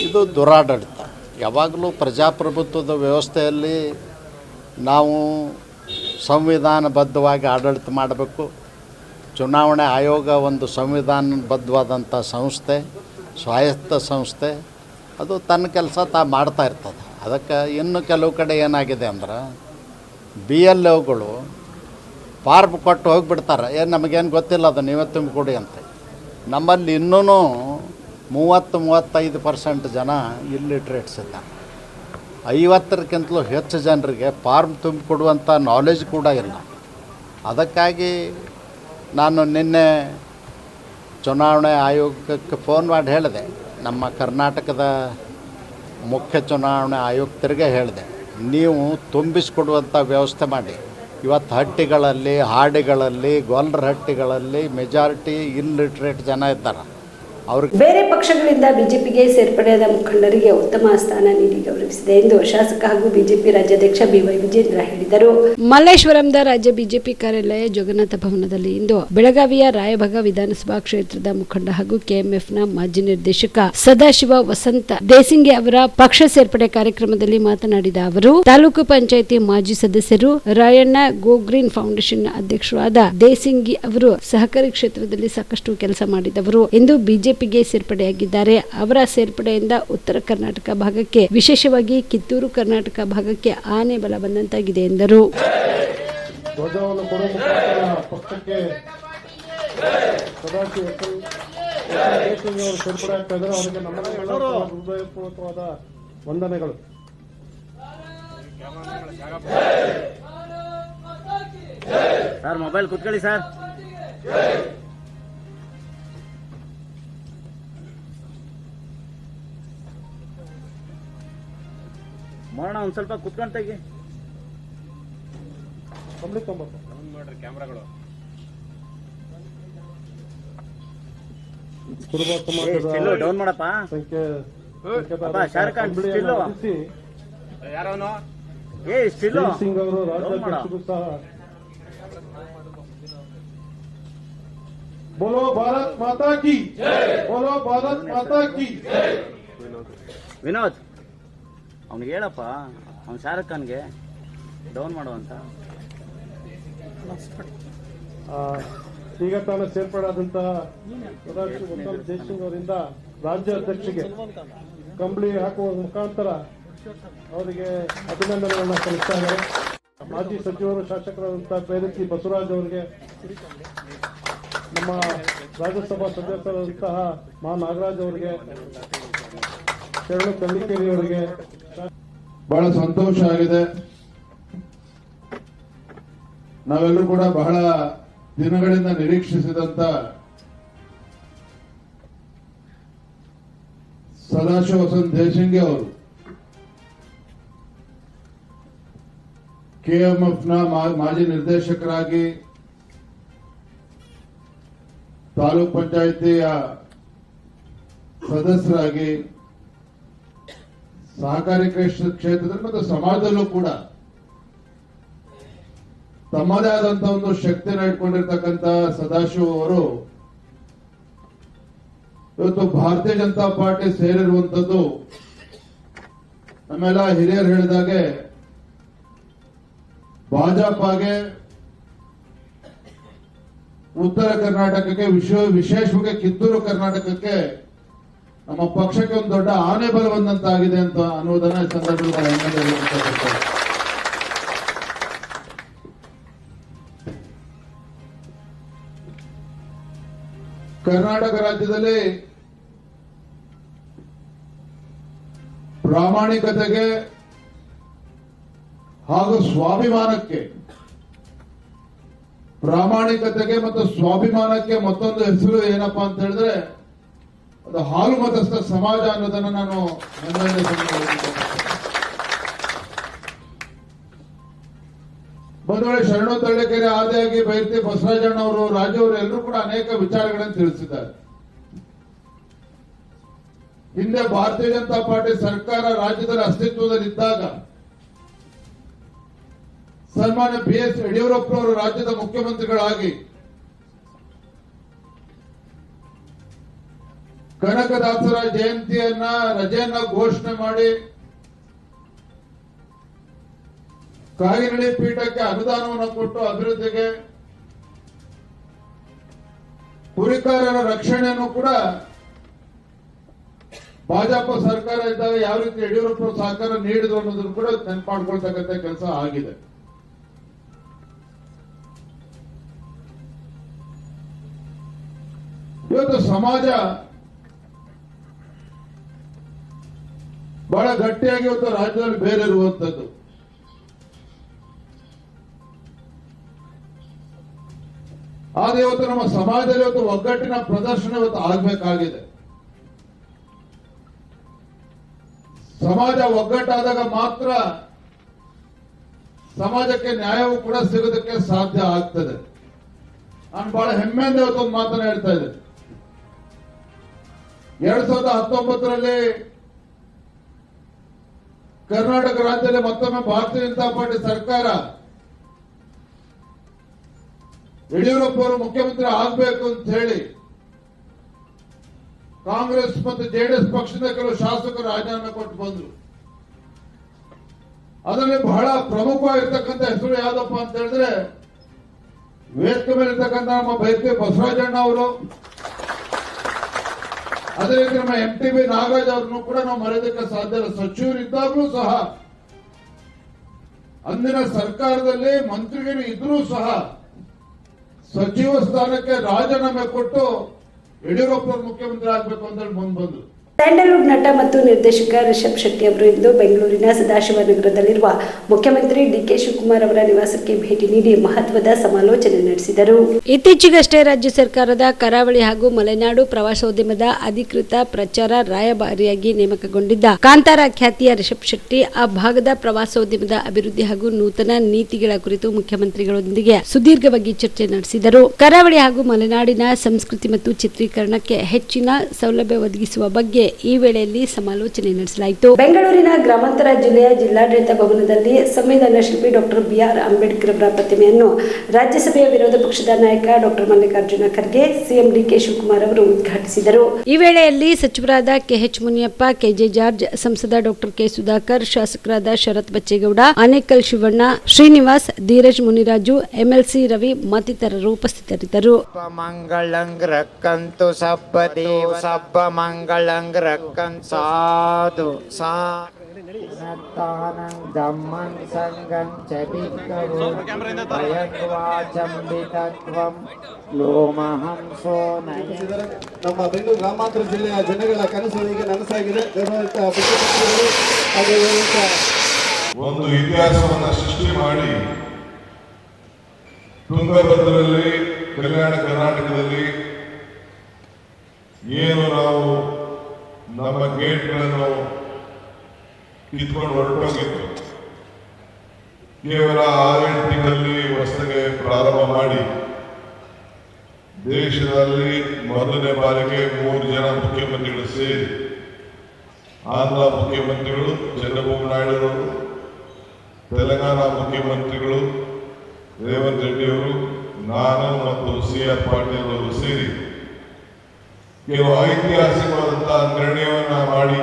ಇದು ದುರಾಡಳಿತ. ಯಾವಾಗಲೂ ಪ್ರಜಾಪ್ರಭುತ್ವದ ವ್ಯವಸ್ಥೆಯಲ್ಲಿ ನಾವು ಸಂವಿಧಾನಬದ್ಧವಾಗಿ ಆಡಳಿತ ಮಾಡಬೇಕು. ಚುನಾವಣೆ ಆಯೋಗ ಒಂದು ಸಂವಿಧಾನಬದ್ಧವಾದಂಥ ಸಂಸ್ಥೆ, ಸ್ವಾಯತ್ತ ಸಂಸ್ಥೆ, ಅದು ತನ್ನ ಕೆಲಸ ಮಾಡ್ತಾ ಇರ್ತದೆ. ಅದಕ್ಕೆ ಇನ್ನು ಕೆಲವು ಕಡೆ ಏನಾಗಿದೆ ಅಂದ್ರೆ BLOಗಳು ಫಾರ್ಮ್ ಕೊಟ್ಟು ಹೋಗಿಬಿಡ್ತಾರೆ, ನಮಗೇನು ಗೊತ್ತಿಲ್ಲ, ಅದು ನೀವೇ ತುಂಬಿಕೊಡಿ ಅಂತ. ನಮ್ಮಲ್ಲಿ ಇನ್ನೂ 30-35% ಜನ ಇಲ್ಲಿಟ್ರೇಟ್ಸ್ ಇದ್ದಾರೆ. 50ಕ್ಕಿಂತಲೂ ಹೆಚ್ಚು ಜನರಿಗೆ ಫಾರ್ಮ್ ತುಂಬಿಕೊಡುವಂಥ ನಾಲೆಜ್ ಕೂಡ ಇಲ್ಲ. ಅದಕ್ಕಾಗಿ ನಾನು ನಿನ್ನೆ ಚುನಾವಣೆ ಆಯೋಗಕ್ಕೆ ಫೋನ್ ಮಾಡಿ ಹೇಳಿದೆ, ನಮ್ಮ ಕರ್ನಾಟಕದ ಮುಖ್ಯ ಚುನಾವಣೆ ಆಯುಕ್ತರಿಗೆ ಹೇಳಿದೆ, ನೀವು ತುಂಬಿಸಿಕೊಡುವಂಥ ವ್ಯವಸ್ಥೆ ಮಾಡಿ. ಇವತ್ತು ಹಟ್ಟಿಗಳಲ್ಲಿ, ಹಾಡಿಗಳಲ್ಲಿ, ಗೊಲ್ಲರ ಹಟ್ಟಿಗಳಲ್ಲಿ ಮೆಜಾರಿಟಿ ಇಲ್ಲಿಟ್ರೇಟ್ ಜನ ಇದ್ದಾರೆ. ಅವ್ರಿಗೆ ಬೇರೆ ಪಕ್ಷಗಳಿಂದ ಬಿಜೆಪಿಗೆ ಸೇರ್ಪಡೆಯಾದ ಮುಖಂಡರಿಗೆ ಉತ್ತಮ ಸ್ಥಾನ ನೀಡಿ ಗೌರವಿಸಿದೆ ಎಂದು ಶಾಸಕ ಹಾಗೂ ಬಿಜೆಪಿ ರಾಜ್ಯಾಧ್ಯಕ್ಷ BY ವಿಜೇಂದ್ರ ಹೇಳಿದರು. ಮಲ್ಲೇಶ್ವರಂದ ರಾಜ್ಯ ಬಿಜೆಪಿ ಕಾರ್ಯಾಲಯ ಜಗನ್ನಾಥ ಭವನದಲ್ಲಿ ಇಂದು ಬೆಳಗಾವಿಯ ರಾಯಭಾಗ ವಿಧಾನಸಭಾ ಕ್ಷೇತ್ರದ ಮುಖಂಡ ಹಾಗೂ KMFನ ಮಾಜಿ ನಿರ್ದೇಶಕ ಸದಾಶಿವ ವಸಂತ ದೇಸಿಂಗಿ ಅವರ ಪಕ್ಷ ಸೇರ್ಪಡೆ ಕಾರ್ಯಕ್ರಮದಲ್ಲಿ ಮಾತನಾಡಿದ ಅವರು, ತಾಲೂಕು ಪಂಚಾಯಿತಿ ಮಾಜಿ ಸದಸ್ಯರು, ರಾಯಣ್ಣ ಗೋ ಗ್ರೀನ್ ಫೌಂಡೇಶನ್ ಅಧ್ಯಕ್ಷರಾದ ದೇಸಿಂಗಿ ಅವರು ಸಹಕಾರಿ ಕ್ಷೇತ್ರದಲ್ಲಿ ಸಾಕಷ್ಟು ಕೆಲಸ ಮಾಡಿದವರು ಎಂದು ಬಿಜೆಪಿಗೆ ಸೇರ್ಪಡೆಯಾಗಿದ್ದಾರೆ. ಅವರ ಸೇರ್ಪಡೆಯಿಂದ ಉತ್ತರ ಕರ್ನಾಟಕ ಭಾಗಕ್ಕೆ, ವಿಶೇಷವಾಗಿ ಕಿತ್ತೂರು ಕರ್ನಾಟಕ ಭಾಗಕ್ಕೆ ಆನೆ ಬಲ ಬಂದಂತಾಗಿದೆ ಎಂದರು. ಧ್ವಜವನ್ನು ಕೊಡುವ ಮುಖಾಂತರ ಪಕ್ಷಕ್ಕೆ ಸದಾಶಿವ ಸೇರ್ಪಡೆ ಆಗ್ತಾ ಇದ್ದಾರೆ. ಅವರಿಗೆ ನಮ್ಮ ಹೃದಯಪೂರ್ವಕವಾದ ವಂದನೆಗಳು. ಸರ್ ಮೊಬೈಲ್ ಕುತ್ಕೊಳ್ಳಿ ಸರ್. ಮಾಡೋಣ, ಒಂದು ಸ್ವಲ್ಪ ಕುತ್ಕೊಂಡು ತೆಗಿ. ನೋಡ್ರಿ ಕ್ಯಾಮ್ರಾಗಳು. ಡೌನ್ ಮಾಡಪ್ಪ. ಶಾರುಖ್ ಖಾನ್ ಸ್ಟಿಲ್ಲು. ಯಾರವನು? ಸ್ಟಿಲ್ಲು ಸಿಂಗ್ ಅವರು ರಾಜ್ಯಾಧ್ಯಕ್ಷರು ಸಹ बोलो भारत माता की बोलो भारत माता की ವಿನೋದ್ ಅವ್ನಿಗೆ ಹೇಳಪ್ಪ, ಅವ್ನು ಶಾರುಖ್ ಖಾನ್ಗೆ ಡೌನ್ ಮಾಡುವಂತ. ಈಗ ತಾನು ಸೇರ್ಪಡಾದಂತಹ ದೇಶಸಿಂಗ್ ಅವರಿಂದ ರಾಜ್ಯ ಅಧ್ಯಕ್ಷರಿಗೆ ಕಂಬಳಿ ಹಾಕುವ ಮುಖಾಂತರ ಅವರಿಗೆ ಅಭಿನಂದನೆಗಳನ್ನ ಸಲ್ಲಿಸ್ತಾ ಇದ್ದಾರೆ. ಮಾಜಿ ಸಚಿವರು ಶಾಸಕರಾದಂತಹ ಪ್ರೇರಕಿ ಬಸವರಾಜ್ ಅವರಿಗೆ, ನಮ್ಮ ರಾಜ್ಯಸಭಾ ಸದಸ್ಯರಾದಂತಹ ಮಾ ನಾಗರಾಜ್ ಅವರಿಗೆ, ಶರಣು ಕಳ್ಳಿಕೇರಿ ಅವರಿಗೆ ಬಹಳ ಸಂತೋಷ ಆಗಿದೆ. ನಾವೆಲ್ಲರೂ ಕೂಡ ಬಹಳ ದಿನಗಳಿಂದ ನಿರೀಕ್ಷಿಸಿದಂತ ಸದಾಶಿವ ವಸಂತ್ ದೇಶಿಂಗೆ ಅವರು ಕೆಎಂಎಫ್ ನ ಮಾಜಿ ನಿರ್ದೇಶಕರಾಗಿ, ತಾಲೂಕ್ ಪಂಚಾಯಿತಿಯ ಸದಸ್ಯರಾಗಿ, ಸಹಕಾರಿ ಕ್ಷೇತ್ರದಲ್ಲಿ ಮತ್ತು ಸಮಾಜದಲ್ಲೂ ಕೂಡ ತಮ್ಮದೇ ಆದಂತ ಒಂದು ಶಕ್ತಿಯನ್ನು ಇಟ್ಕೊಂಡಿರ್ತಕ್ಕಂಥ ಸದಾಶಿವ ಅವರು ಇವತ್ತು ಭಾರತೀಯ ಜನತಾ ಪಾರ್ಟಿ ಸೇರಿರುವಂತದ್ದು ನಮ್ಮೆಲ್ಲ ಹಿರಿಯರು ಹೇಳಿದಾಗೆ ಭಾಜಪಾಗೆ ಉತ್ತರ ಕರ್ನಾಟಕಕ್ಕೆ ವಿಶೇಷವಾಗಿ ಕಿತ್ತೂರು ಕರ್ನಾಟಕಕ್ಕೆ ನಮ್ಮ ಪಕ್ಷಕ್ಕೆ ಒಂದು ದೊಡ್ಡ ಆನೆ ಬಲ ಬಂದಂತಾಗಿದೆ ಅಂತ ಅನ್ನೋದನ್ನ ಈ ಸಂದರ್ಭದಲ್ಲಿ ಕರ್ನಾಟಕ ರಾಜ್ಯದಲ್ಲಿ ಪ್ರಾಮಾಣಿಕತೆಗೆ ಹಾಗೂ ಸ್ವಾಭಿಮಾನಕ್ಕೆ ಮತ್ತು ಸ್ವಾಭಿಮಾನಕ್ಕೆ ಮತ್ತೊಂದು ಹೆಸರು ಏನಪ್ಪಾ ಅಂತ ಹೇಳಿದ್ರೆ ಅದು ಹಾಲು ಮತಸ್ಥ ಸಮಾಜ ಅನ್ನೋದನ್ನ ನಾನು ಬಂಧುಗಳೇ, ಶರಣು ತಳ್ಳಿಕೆರೆ ಆದಿಯಾಗಿ ಬೈರ್ತಿ ಬಸವರಾಜಣ್ಣ ಅವರು, ರಾಜು ಅವರು ಎಲ್ಲರೂ ಕೂಡ ಅನೇಕ ವಿಚಾರಗಳನ್ನು ತಿಳಿಸಿದ್ದಾರೆ. ಹಿಂದೆ ಭಾರತೀಯ ಜನತಾ ಪಾರ್ಟಿ ಸರ್ಕಾರ ರಾಜ್ಯದಲ್ಲಿ ಅಸ್ತಿತ್ವದಲ್ಲಿದ್ದಾಗ ಸನ್ಮಾನ್ಯ BS ಯಡಿಯೂರಪ್ಪನವರು ರಾಜ್ಯದ ಮುಖ್ಯಮಂತ್ರಿಗಳಾಗಿ ಕನಕದಾಸರ ಜಯಂತಿಯನ್ನ ರಜೆಯನ್ನ ಘೋಷಣೆ ಮಾಡಿ ಕಾಗಿನೆಲೆ ಪೀಠಕ್ಕೆ ಅನುದಾನವನ್ನು ಕೊಟ್ಟು ಅಭಿವೃದ್ಧಿಗೆ, ಕುರಿಕಾರರ ರಕ್ಷಣೆಯನ್ನು ಕೂಡ ಭಾಜಪ ಸರ್ಕಾರ ಇದ್ದಾಗ ಯಾವ ರೀತಿ ಯಡಿಯೂರಪ್ಪ ಸಹಕಾರ ನೀಡಿದ್ರು ಅನ್ನೋದನ್ನು ಕೂಡ ನೆನಪು ಮಾಡ್ಕೊಳ್ತಕ್ಕಂಥ ಕೆಲಸ ಆಗಿದೆ. ಇವತ್ತು ಸಮಾಜ ಬಹಳ ಗಟ್ಟಿಯಾಗಿ ಇವತ್ತು ರಾಜ್ಯದಲ್ಲಿ ಬೇರೆ ಇರುವಂತದ್ದು. ಆದ್ರೆ ಇವತ್ತು ನಮ್ಮ ಸಮಾಜದಲ್ಲಿ ಇವತ್ತು ಒಗ್ಗಟ್ಟಿನ ಪ್ರದರ್ಶನ ಇವತ್ತು ಆಗಬೇಕಾಗಿದೆ. ಸಮಾಜ ಒಗ್ಗಟ್ಟಾದಾಗ ಮಾತ್ರ ಸಮಾಜಕ್ಕೆ ನ್ಯಾಯವೂ ಕೂಡ ಸಿಗೋದಕ್ಕೆ ಸಾಧ್ಯ ಆಗ್ತದೆ. ನಾನು ಬಹಳ ಹೆಮ್ಮೆಯಿಂದ ಇವತ್ತು ಒಂದು ಮಾತನ್ನ ಹೇಳ್ತಾ ಇದ್ದೆ. 2019ರಲ್ಲಿ ಕರ್ನಾಟಕ ರಾಜ್ಯದಲ್ಲಿ ಮತ್ತೊಮ್ಮೆ ಭಾರತೀಯ ಜನತಾ ಪಾರ್ಟಿ ಸರ್ಕಾರ ಯಡಿಯೂರಪ್ಪ ಅವರು ಮುಖ್ಯಮಂತ್ರಿ ಆಗಬೇಕು ಅಂತ ಹೇಳಿ ಕಾಂಗ್ರೆಸ್ ಮತ್ತು JDS ಪಕ್ಷದ ಕೆಲವು ಶಾಸಕರು ರಾಜೀನಾಮೆ ಕೊಟ್ಟು ಬಂದ್ರು. ಅದರಲ್ಲಿ ಬಹಳ ಪ್ರಮುಖವಾಗಿರ್ತಕ್ಕಂಥ ಹೆಸರು ಯಾವ್ದಪ್ಪ ಅಂತ ಹೇಳಿದ್ರೆ, ವೇದಿಕೆ ಮೇಲೆ ಇರ್ತಕ್ಕಂಥ ನಮ್ಮ ಬೈಕೆ ಬಸವರಾಜಣ್ಣ ಅವರು, ಅದೇ ರೀತಿ ನಮ್ಮ MTB ನಾಗರಾಜ್ ಅವ್ರನ್ನು ಕೂಡ ನಾವು ಮರೆಯೋದಕ್ಕೆ ಸಾಧ್ಯ ಇಲ್ಲ. ಸಚಿವರಿದ್ದಾಗಲೂ ಸಹ, ಅಂದಿನ ಸರ್ಕಾರದಲ್ಲಿ ಮಂತ್ರಿಗಳು ಇದ್ರೂ ಸಹ ಸಚಿವ ಸ್ಥಾನಕ್ಕೆ ರಾಜೀನಾಮೆ ಕೊಟ್ಟು ಯಡಿಯೂರಪ್ಪ ಮುಖ್ಯಮಂತ್ರಿ ಆಗಬೇಕು ಅಂತ ಹೇಳಿ ಮುಂದೆ ಬಂದ್ರು. ಸ್ಯಾಂಡಲ್ವುಡ್ ನಟ ಮತ್ತು ನಿರ್ದೇಶಕ ರಿಷಬ್ ಶೆಟ್ಟಿ ಅವರು ಇಂದು ಬೆಂಗಳೂರಿನ ಸದಾಶಿವನಗರದಲ್ಲಿರುವ ಮುಖ್ಯಮಂತ್ರಿ DK ಶಿವಕುಮಾರ್ ಅವರ ನಿವಾಸಕ್ಕೆ ಭೇಟಿ ನೀಡಿ ಮಹತ್ವದ ಸಮಾಲೋಚನೆ ನಡೆಸಿದರು. ಇತ್ತೀಚೆಗಷ್ಟೇ ರಾಜ್ಯ ಸರ್ಕಾರದ ಕರಾವಳಿ ಹಾಗೂ ಮಲೆನಾಡು ಪ್ರವಾಸೋದ್ಯಮದ ಅಧಿಕೃತ ಪ್ರಚಾರ ರಾಯಭಾರಿಯಾಗಿ ನೇಮಕಗೊಂಡಿದ್ದ ಕಾಂತಾರ ಖ್ಯಾತಿಯ ರಿಷಬ್ ಶೆಟ್ಟಿ ಆ ಭಾಗದ ಪ್ರವಾಸೋದ್ಯಮದ ಅಭಿವೃದ್ಧಿ ಹಾಗೂ ನೂತನ ನೀತಿಗಳ ಕುರಿತು ಮುಖ್ಯಮಂತ್ರಿಗಳೊಂದಿಗೆ ಸುದೀರ್ಘವಾಗಿ ಚರ್ಚೆ ನಡೆಸಿದರು. ಕರಾವಳಿ ಹಾಗೂ ಮಲೆನಾಡಿನ ಸಂಸ್ಕೃತಿ ಮತ್ತು ಚಿತ್ರೀಕರಣಕ್ಕೆ ಹೆಚ್ಚಿನ ಸೌಲಭ್ಯ ಒದಗಿಸುವ ಬಗ್ಗೆ ಈ ವೇಳೆಯಲ್ಲಿ ಸಮಾಲೋಚನೆ ನಡೆಸಲಾಯಿತು. ಬೆಂಗಳೂರಿನ ಗ್ರಾಮಾಂತರ ಜಿಲ್ಲೆಯ ಜಿಲ್ಲಾಡಳಿತ ಭವನದಲ್ಲಿ ಸಂವಿಧಾನ ಶಿಲ್ಪಿ ಡಾಕ್ಟರ್ ಬಿಆರ್ ಅಂಬೇಡ್ಕರ್ ಅವರ ಪ್ರತಿಮೆಯನ್ನು ರಾಜ್ಯಸಭೆಯ ವಿರೋಧ ಪಕ್ಷದ ನಾಯಕ ಡಾಕ್ಟರ್ ಮಲ್ಲಿಕಾರ್ಜುನ ಖರ್ಗೆ, ಸಿಎಂ ಡಿಕೆ ಶಿವಕುಮಾರ್ ಅವರು ಉದ್ಘಾಟಿಸಿದರು. ಈ ವೇಳೆಯಲ್ಲಿ ಸಚಿವರಾದ ಕೆಎಚ್ ಮುನಿಯಪ್ಪ, ಕೆಜೆ ಜಾರ್ಜ್, ಸಂಸದ ಡಾಕ್ಟರ್ ಕೆ ಸುಧಾಕರ್, ಶಾಸಕರಾದ ಶರತ್ ಬಚ್ಚೇಗೌಡ, ಆನೇಕಲ್ ಶಿವಣ್ಣ, ಶ್ರೀನಿವಾಸ್, ಧೀರಜ್ ಮುನಿರಾಜು, ಎಂಎಲ್ಸಿ ರವಿ ಮತ್ತಿತರರು ಉಪಸ್ಥಿತರಿದ್ದರು. ಮಂಗಳಂಗ್ ರಕ್ಕಂತು ಸಬ್ಬ ದೇವ ಸಬ್ಬ ಮಂಗಳಂಗ್ ರಕ್ಕಂತ್ ಸಾಧು ದಮ್ಮಂ ಸಂಗಂ ಚಬಿಕ್ಕವು ಭಯಗ್ವಾಚಂಬಿತತ್ವಂ ಲೋಮಹಂಸೋ ನಮ್ಮ ಬೆಂಗಳೂರು ಗ್ರಾಮಾಂತರ ಜಿಲ್ಲೆಯ ಜನಗಳ ಕನಸು ಈಗ ನನಸಾಗಿದೆ. ಒಂದು ಇತಿಹಾಸವನ್ನು ಸೃಷ್ಟಿ ಮಾಡಿ ತುಂಗಭದ್ರಲ್ಲಿ ಕಲ್ಯಾಣ ಕರ್ನಾಟಕದಲ್ಲಿ ಏನು ನಾವು ನಮ್ಮ ಗೇಟ್ಗಳನ್ನು ಕಿತ್ಕೊಂಡು ಹೊರಟೋಗಿತ್ತು. ಕೇವಲ 6 ತಿಂಗಳಲ್ಲಿ ಹೊಸದಾಗಿ ಪ್ರಾರಂಭ ಮಾಡಿ ದೇಶದಲ್ಲಿ ಮೊದಲನೇ ಬಾರಿಗೆ 3 ಜನ ಮುಖ್ಯಮಂತ್ರಿಗಳು ಸೇರಿ, ಆಂಧ್ರ ಮುಖ್ಯಮಂತ್ರಿಗಳು ಚಂದ್ರಬಾಬು ನಾಯ್ಡು, ತೆಲಂಗಾಣ ಮುಖ್ಯಮಂತ್ರಿಗಳು ರೇವಂತ್ ರೆಡ್ಡಿ ಅವರು, ನಾನು ಮತ್ತು CR ಪಾಟೀಲ್ ಅವರು ಸೇರಿ ಕೆಲವು ಐತಿಹಾಸಿಕವಾದಂತಹ ನಿರ್ಣಯವನ್ನ ಮಾಡಿ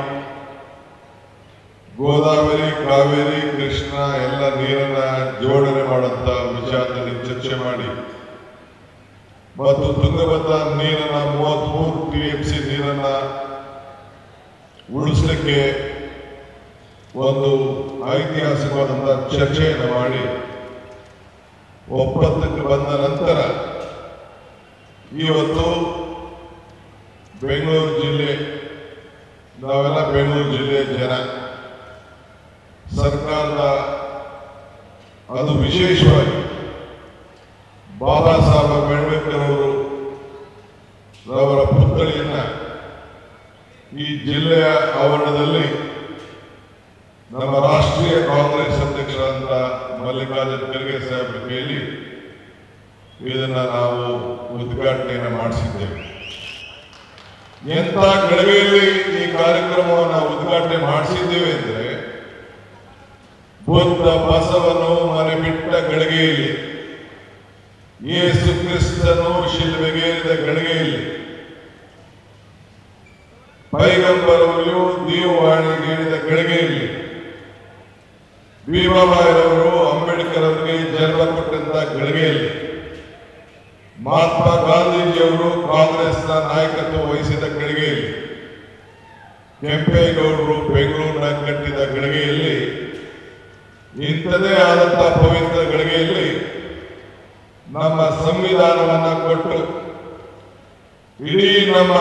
ಗೋದಾವರಿ, ಕಾವೇರಿ, ಕೃಷ್ಣ ಎಲ್ಲ ನೀರನ್ನ ಜೋಡಣೆ ಮಾಡುವಂತ ವಿಚಾರದಲ್ಲಿ ಚರ್ಚೆ ಮಾಡಿ ಮತ್ತು ತುಂಗಭದ್ರಾ ನೀರನ್ನ 33 TMC ನೀರನ್ನ ಉಳಿಸಲಿಕ್ಕೆ ಒಂದು ಐತಿಹಾಸಿಕವಾದಂತಹ ಚರ್ಚೆಯನ್ನು ಮಾಡಿ ಒಪ್ಪಂದಕ್ಕೆ ಬಂದ ನಂತರ ಇವತ್ತು ಬೆಂಗಳೂರು ಜಿಲ್ಲೆ, ನಾವೆಲ್ಲ ಬೆಂಗಳೂರು ಜಿಲ್ಲೆಯ ಜನ, ಸರ್ಕಾರದ ಅದು ವಿಶೇಷವಾಗಿ ಬಾಬಾ ಸಾಹೇಬ್ ಅಂಬೇಡ್ಕರ್ ಅವರು ಅವರ ಪುತ್ಥಳಿಯನ್ನ ಈ ಜಿಲ್ಲೆಯ ಆವರಣದಲ್ಲಿ ನಮ್ಮ ರಾಷ್ಟ್ರೀಯ ಕಾಂಗ್ರೆಸ್ ಅಧ್ಯಕ್ಷರಾದ ಮಲ್ಲಿಕಾರ್ಜುನ ಖರ್ಗೆ ಸಾಹೇಬರ ಕೈಯಲ್ಲಿ ಇದನ್ನ ನಾವು ಉದ್ಘಾಟನೆಯನ್ನು ಮಾಡಿಸಿದ್ದೇವೆ. ಎಂಥ ಗಳಿಗೆಯಲ್ಲಿ ಈ ಕಾರ್ಯಕ್ರಮವನ್ನು ಉದ್ಘಾಟನೆ ಮಾಡಿಸಿದ್ದೇವೆ ಅಂದರೆ, ಬುದ್ಧ ಬಸವನು ಮನೆ ಬಿಟ್ಟ ಗಳಿಗೆಯಲ್ಲಿ, ಯೇಸು ಕ್ರಿಸ್ತನು ಶಿಲುಬೆಗೇರಿದ ಗಳಿಗೆಯಲ್ಲಿ, ಪೈಗಂಬರವರು ದೇವವಾಣಿಗೇರಿದ ಗಳಿಗೆಯಲ್ಲಿ, ಭೀಮಾಬಾಯಿರವರು ಅಂಬೇಡ್ಕರ್ ಅವರಿಗೆ ಜನ್ಮ ಕೊಟ್ಟಂತ ಗಳಿಗೆಯಲ್ಲಿ, ಮಹಾತ್ಮ ಗಾಂಧೀಜಿಯವರು ಕಾಂಗ್ರೆಸ್ನ ನಾಯಕತ್ವ ವಹಿಸಿದ ಗಳಿಗೆಯಲ್ಲಿ, ಕೆಂಪೇಗೌಡರು ಬೆಂಗಳೂರಿನ ಕಟ್ಟಿದ ಗಳಿಗೆಯಲ್ಲಿ, ಇಂಥದೇ ಆದಂತಹ ಪವಿತ್ರ ಗಳಿಗೆಯಲ್ಲಿ ನಮ್ಮ ಸಂವಿಧಾನವನ್ನ ಕೊಟ್ಟು ಇಡೀ ನಮ್ಮ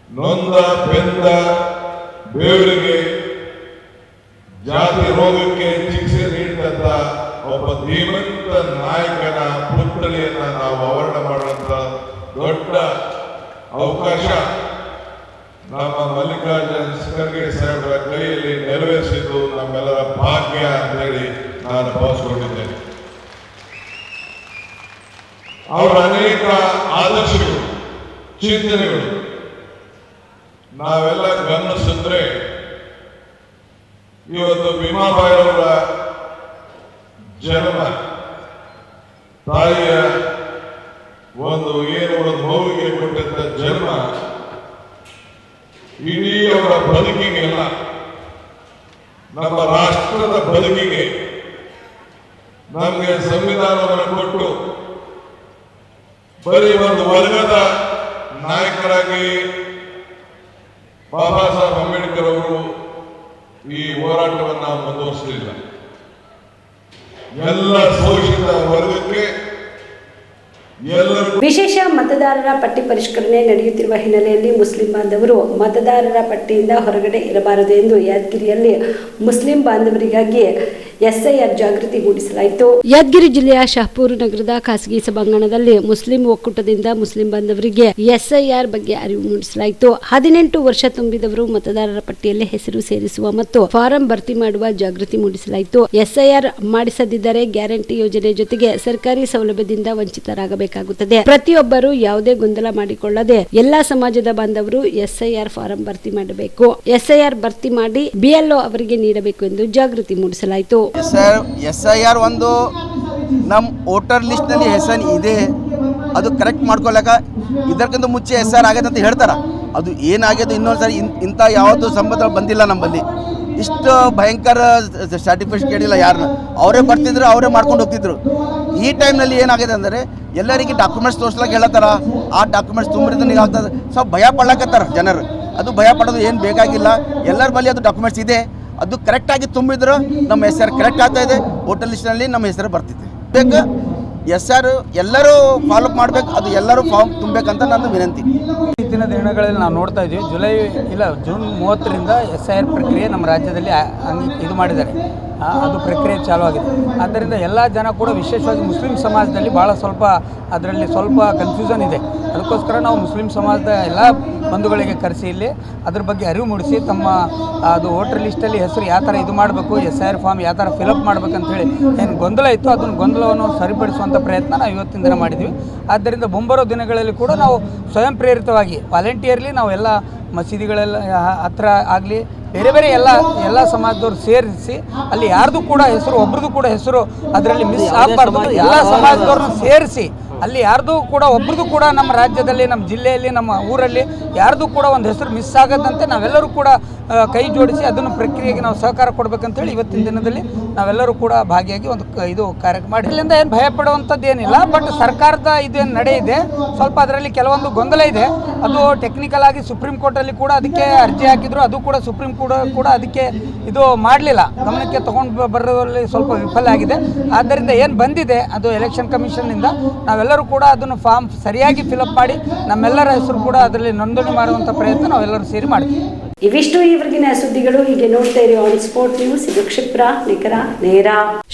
ನೊಂದ ಬೆಂದ ಬೇವರಿಗೆ ಜಾತಿ ರೋಗಕ್ಕೆ ಚಿಕಿತ್ಸೆ ನೀಡಿದಂತ ಒಬ್ಬ ಧೀಮಂತ ನಾಯಕನ ಪುತ್ಥಳಿಯನ್ನ ನಾವು ಆವರಣ ಮಾಡುವಂತ ದೊಡ್ಡ ಅವಕಾಶ ನಮ್ಮ ಮಲ್ಲಿಕಾರ್ಜುನ ಖರ್ಗೆ ಸಾಹೇಬರ ಕೈಯಲ್ಲಿ ನೆರವೇರಿಸಿದ್ದು ನಮ್ಮೆಲ್ಲರ ಭಾಗ್ಯ ಅಂತ ಹೇಳಿ ನಾನು ಭಾವಿಸಿಕೊಂಡಿದ್ದೇನೆ. ಅವರ ಅನೇಕ ಆದರ್ಶಗಳು, ಚಿಂತನೆಗಳು ನಾವೆಲ್ಲ ಗಮನಿಸಿದ್ರೆ ಇವತ್ತು ಭೀಮಾಬಾಯಿಯವರ ಜನ್ಮ, ತಾಯಿಯ ಒಂದು ಮಗುವಿಗೆ ಕೊಟ್ಟಂತ ಜನ್ಮ ಇಡೀ ಅವರ ಬದುಕಿಗೆಲ್ಲ, ನಮ್ಮ ರಾಷ್ಟ್ರದ ಬದುಕಿಗೆ ನಮಗೆ ಸಂವಿಧಾನವನ್ನು ಕೊಟ್ಟು ಬರೀ ಒಂದು ವರ್ಗದ ನಾಯಕರಾಗಿ ಬಾಬಾ ಸಾಹೇಬ್ ಅಂಬೇಡ್ಕರ್ ಅವರು ಈ ಹೋರಾಟವನ್ನು ಮುಂದುವರಿಸಲಿಲ್ಲ. ಎಲ್ಲ ಶೋಷಿತ ವರ್ಗಕ್ಕೆ ವಿಶೇಷ ಮತದಾರರ ಪಟ್ಟಿ ಪರಿಷ್ಕರಣೆ ನಡೆಯುತ್ತಿರುವ ಹಿನ್ನೆಲೆಯಲ್ಲಿ ಮುಸ್ಲಿಂ ಬಾಂಧವರು ಮತದಾರರ ಪಟ್ಟಿಯಿಂದ ಹೊರಗಡೆ ಇರಬಾರದು ಎಂದು ಯಾದಗಿರಿಯಲ್ಲಿ ಮುಸ್ಲಿಂ ಬಾಂಧವರಿಗಾಗಿ ಎಸ್ಐಆರ್ ಜಾಗೃತಿ ಮೂಡಿಸಲಾಯಿತು. ಯಾದಗಿರಿ ಜಿಲ್ಲೆಯ ಶಹಪುರ ನಗರದ ಖಾಸಗಿ ಸಭಾಂಗಣದಲ್ಲಿ ಮುಸ್ಲಿಂ ಒಕ್ಕೂಟದಿಂದ ಮುಸ್ಲಿಂ ಬಾಂಧವರಿಗೆ ಎಸ್ಐಆರ್ ಬಗ್ಗೆ ಅರಿವು ಮೂಡಿಸಲಾಯಿತು. 18 ವರ್ಷ ತುಂಬಿದವರು ಮತದಾರರ ಪಟ್ಟಿಯಲ್ಲಿ ಹೆಸರು ಸೇರಿಸುವ ಮತ್ತು ಫಾರಂ ಭರ್ತಿ ಮಾಡುವ ಜಾಗೃತಿ ಮೂಡಿಸಲಾಯಿತು. ಎಸ್ಐಆರ್ ಮಾಡಿಸದಿದ್ದರೆ ಗ್ಯಾರಂಟಿ ಯೋಜನೆ ಜೊತೆಗೆ ಸರ್ಕಾರಿ ಸೌಲಭ್ಯದಿಂದ ವಂಚಿತರಾಗಬೇಕು. ಮಾಡಬೇಕಾಗುತ್ತದೆ. ಪ್ರತಿಯೊಬ್ಬರು ಯಾವುದೇ ಗೊಂದಲ ಮಾಡಿಕೊಳ್ಳದೆ ಎಲ್ಲಾ ಸಮಾಜದ ಬಾಂಧವರು SIR ಫಾರಂ ಭರ್ತಿ ಮಾಡಬೇಕು. SIR ಭರ್ತಿ ಮಾಡಿ BLO ಅವರಿಗೆ ನೀಡಬೇಕು ಎಂದು ಜಾಗೃತಿ ಮೂಡಿಸಲಾಯಿತು. SIR ಒಂದು ನಮ್ಮ ವೋಟರ್ ಲಿಸ್ಟ್ನಲ್ಲಿ ಹೆಸರು ಇದೆ, ಅದು ಕರೆಕ್ಟ್ ಮಾಡ್ಕೊಳ್ಳಾಕ ಇದಕ್ಕಿಂತ ಮುಂಚೆ SIR ಆಗೈತೆ ಅಂತ ಹೇಳ್ತಾರೆ. ಅದು ಏನಾಗ್ಯದು ಇನ್ನೊಂದು ಸಾರಿ ಇಂಥ ಯಾವುದು ಸಂಬಂಧ ಬಂದಿಲ್ಲ ನಮ್ಮಲ್ಲಿ. ಇಷ್ಟು ಭಯಂಕರ ಸರ್ಟಿಫಿಕೇಟ್ ಇಲ್ಲ ಯಾರನ್ನ, ಅವರೇ ಬರ್ತಿದ್ರು, ಅವರೇ ಮಾಡ್ಕೊಂಡು ಹೋಗ್ತಿದ್ರು. ಈ ಟೈಮ್ನಲ್ಲಿ ಏನಾಗಿದೆ ಅಂದರೆ ಎಲ್ಲರಿಗೆ ಡಾಕ್ಯುಮೆಂಟ್ಸ್ ತೋರಿಸ್ಲಾಕ ಹೇಳತ್ತಾರ, ಆ ಡಾಕ್ಯುಮೆಂಟ್ಸ್ ತುಂಬಿದ್ರೆ ಆಗ್ತದೆ, ಸ್ವಲ್ಪ ಭಯ ಪಡ್ಲಾಕತ್ತಾರ ಜನರು. ಅದು ಭಯ ಪಡೋದು ಏನು ಬೇಕಾಗಿಲ್ಲ, ಎಲ್ಲರ ಬಳಿ ಅದು ಡಾಕ್ಯುಮೆಂಟ್ಸ್ ಇದೆ, ಅದು ಕರೆಕ್ಟಾಗಿ ತುಂಬಿದ್ರು ನಮ್ಮ SIR ಕರೆಕ್ಟ್ ಆಗ್ತಾ ಇದೆ, ವೋಟರ್ ಲಿಸ್ಟ್ನಲ್ಲಿ ನಮ್ಮ ಹೆಸರು ಬರ್ತಿದೆ. ಬೇಕು SIR ಎಲ್ಲರೂ ಫಾಲೋಅಪ್ ಮಾಡಬೇಕು, ಅದು ಎಲ್ಲರೂ ಫಾರ್ಮ್ ತುಂಬಬೇಕಂತ ನನ್ನ ವಿನಂತಿ. ಇತ್ತೀಚಿನ ದಿನಗಳಲ್ಲಿ ನಾವು ನೋಡ್ತಾ ಇದ್ದೀವಿ, ಜೂನ್ 30ರಿಂದ SIR ಪ್ರಕ್ರಿಯೆ ನಮ್ಮ ರಾಜ್ಯದಲ್ಲಿ ಇದು ಮಾಡಿದ್ದಾರೆ, ಅದು ಪ್ರಕ್ರಿಯೆ ಚಾಲೂ ಆಗಿದೆ. ಆದ್ದರಿಂದ ಎಲ್ಲ ಜನ ಕೂಡ ವಿಶೇಷವಾಗಿ ಮುಸ್ಲಿಂ ಸಮಾಜದಲ್ಲಿ ಭಾಳ ಅದರಲ್ಲಿ ಸ್ವಲ್ಪ ಕನ್ಫ್ಯೂಷನ್ ಇದೆ. ಅದಕ್ಕೋಸ್ಕರ ನಾವು ಮುಸ್ಲಿಂ ಸಮಾಜದ ಎಲ್ಲ ಬಂಧುಗಳಿಗೆ ಕರೆಸಿ ಇಲ್ಲಿ ಅದ್ರ ಬಗ್ಗೆ ಅರಿವು ಮೂಡಿಸಿ ತಮ್ಮ ಅದು ವೋಟರ್ ಲಿಸ್ಟಲ್ಲಿ ಹೆಸರು ಯಾವ ಥರ ಇದು ಮಾಡಬೇಕು, SIR ಫಾರ್ಮ್ ಯಾವ ಥರ ಫಿಲಪ್ ಮಾಡಬೇಕಂತೇಳಿ ಏನು ಗೊಂದಲ ಇತ್ತು ಅದನ್ನು ಗೊಂದಲವನ್ನು ಸರಿಪಡಿಸುವಂಥ ಪ್ರಯತ್ನ ನಾವು ಇವತ್ತಿನ ದಿನ ಮಾಡಿದ್ವಿ. ಆದ್ದರಿಂದ ಮುಂಬರೋ ದಿನಗಳಲ್ಲಿ ಕೂಡ ನಾವು ಸ್ವಯಂ ಪ್ರೇರಿತವಾಗಿ ವಾಲಂಟಿಯರ್ಲಿ ನಾವು ಎಲ್ಲ ಮಸೀದಿಗಳೆಲ್ಲ ಹತ್ರ ಆಗಲಿ ಬೇರೆ ಬೇರೆ ಎಲ್ಲ ಸಮಾಜದವ್ರು ಸೇರಿಸಿ ಅಲ್ಲಿ ಯಾರ್ದು ಕೂಡ ಹೆಸರು ಒಬ್ರದ್ದು ಕೂಡ ಹೆಸರು ಅದರಲ್ಲಿ ಮಿಸ್ ಆಗಬಾರ್ದು. ಎಲ್ಲ ಸಮಾಜದವ್ರನ್ನ ಸೇರಿಸಿ ಅಲ್ಲಿ ಯಾರ್ದು ಕೂಡ ಒಬ್ರದ್ದು ಕೂಡ ನಮ್ಮ ರಾಜ್ಯದಲ್ಲಿ, ನಮ್ಮ ಜಿಲ್ಲೆಯಲ್ಲಿ, ನಮ್ಮ ಊರಲ್ಲಿ ಯಾರ್ದು ಕೂಡ ಒಂದು ಹೆಸರು ಮಿಸ್ ಆಗದಂತೆ ನಾವೆಲ್ಲರೂ ಕೂಡ ಕೈ ಜೋಡಿಸಿ ಅದನ್ನು ಪ್ರಕ್ರಿಯೆಗೆ ನಾವು ಸಹಕಾರ ಕೊಡಬೇಕಂತೇಳಿ ಇವತ್ತಿನ ದಿನದಲ್ಲಿ ನಾವೆಲ್ಲರೂ ಕೂಡ ಭಾಗಿಯಾಗಿ ಒಂದು ಇದು ಕಾರ್ಯಕ್ರಮ ಮಾಡಿ. ಇಲ್ಲಿಂದ ಏನು ಭಯ ಪಡುವಂಥದ್ದು ಏನಿಲ್ಲ, ಬಟ್ ಸರ್ಕಾರದ ಇದೇನು ನಡೆ ಇದೆ ಸ್ವಲ್ಪ ಅದರಲ್ಲಿ ಕೆಲವೊಂದು ಗೊಂದಲ ಇದೆ. ಅದು ಟೆಕ್ನಿಕಲ್ ಆಗಿ ಸುಪ್ರೀಂ ಕೋರ್ಟಲ್ಲಿ ಕೂಡ ಅದಕ್ಕೆ ಅರ್ಜಿ ಹಾಕಿದ್ರು, ಅದು ಕೂಡ ಸುಪ್ರೀಂ ಕೂಡ ಅದಕ್ಕೆ ಇದು ಮಾಡಲಿಲ್ಲ, ಗಮನಕ್ಕೆ ತಗೊಂಡು ಬರೋದ್ರಲ್ಲಿ ಸ್ವಲ್ಪ ವಿಫಲ ಆಗಿದೆ. ಆದ್ದರಿಂದ ಏನು ಬಂದಿದೆ ಅದು ಎಲೆಕ್ಷನ್ ಕಮಿಷನ್ನಿಂದ ನಾವೆಲ್ಲರೂ ಕೂಡ ಅದನ್ನು ಫಾರ್ಮ್ ಸರಿಯಾಗಿ ಫಿಲಪ್ ಮಾಡಿ ನಮ್ಮೆಲ್ಲರ ಹೆಸರು ಕೂಡ ಅದರಲ್ಲಿ ನೋಂದಣಿ ಮಾಡುವಂಥ ಪ್ರಯತ್ನ ನಾವೆಲ್ಲರೂ ಸೇರಿ ಮಾಡ್ತೀವಿ. ಇವಿಷ್ಟು ಈವರೆಗಿನ ಸುದ್ದಿಗಳು. ಹೀಗೆ ನೋಡ್ತಾ ಇರಿ ಆನ್ ಸ್ಪಾಟ್ ನ್ಯೂಸ್. ಇದು ಕ್ಷಿಪ್ರ, ನಿಖರ, ನೇರ.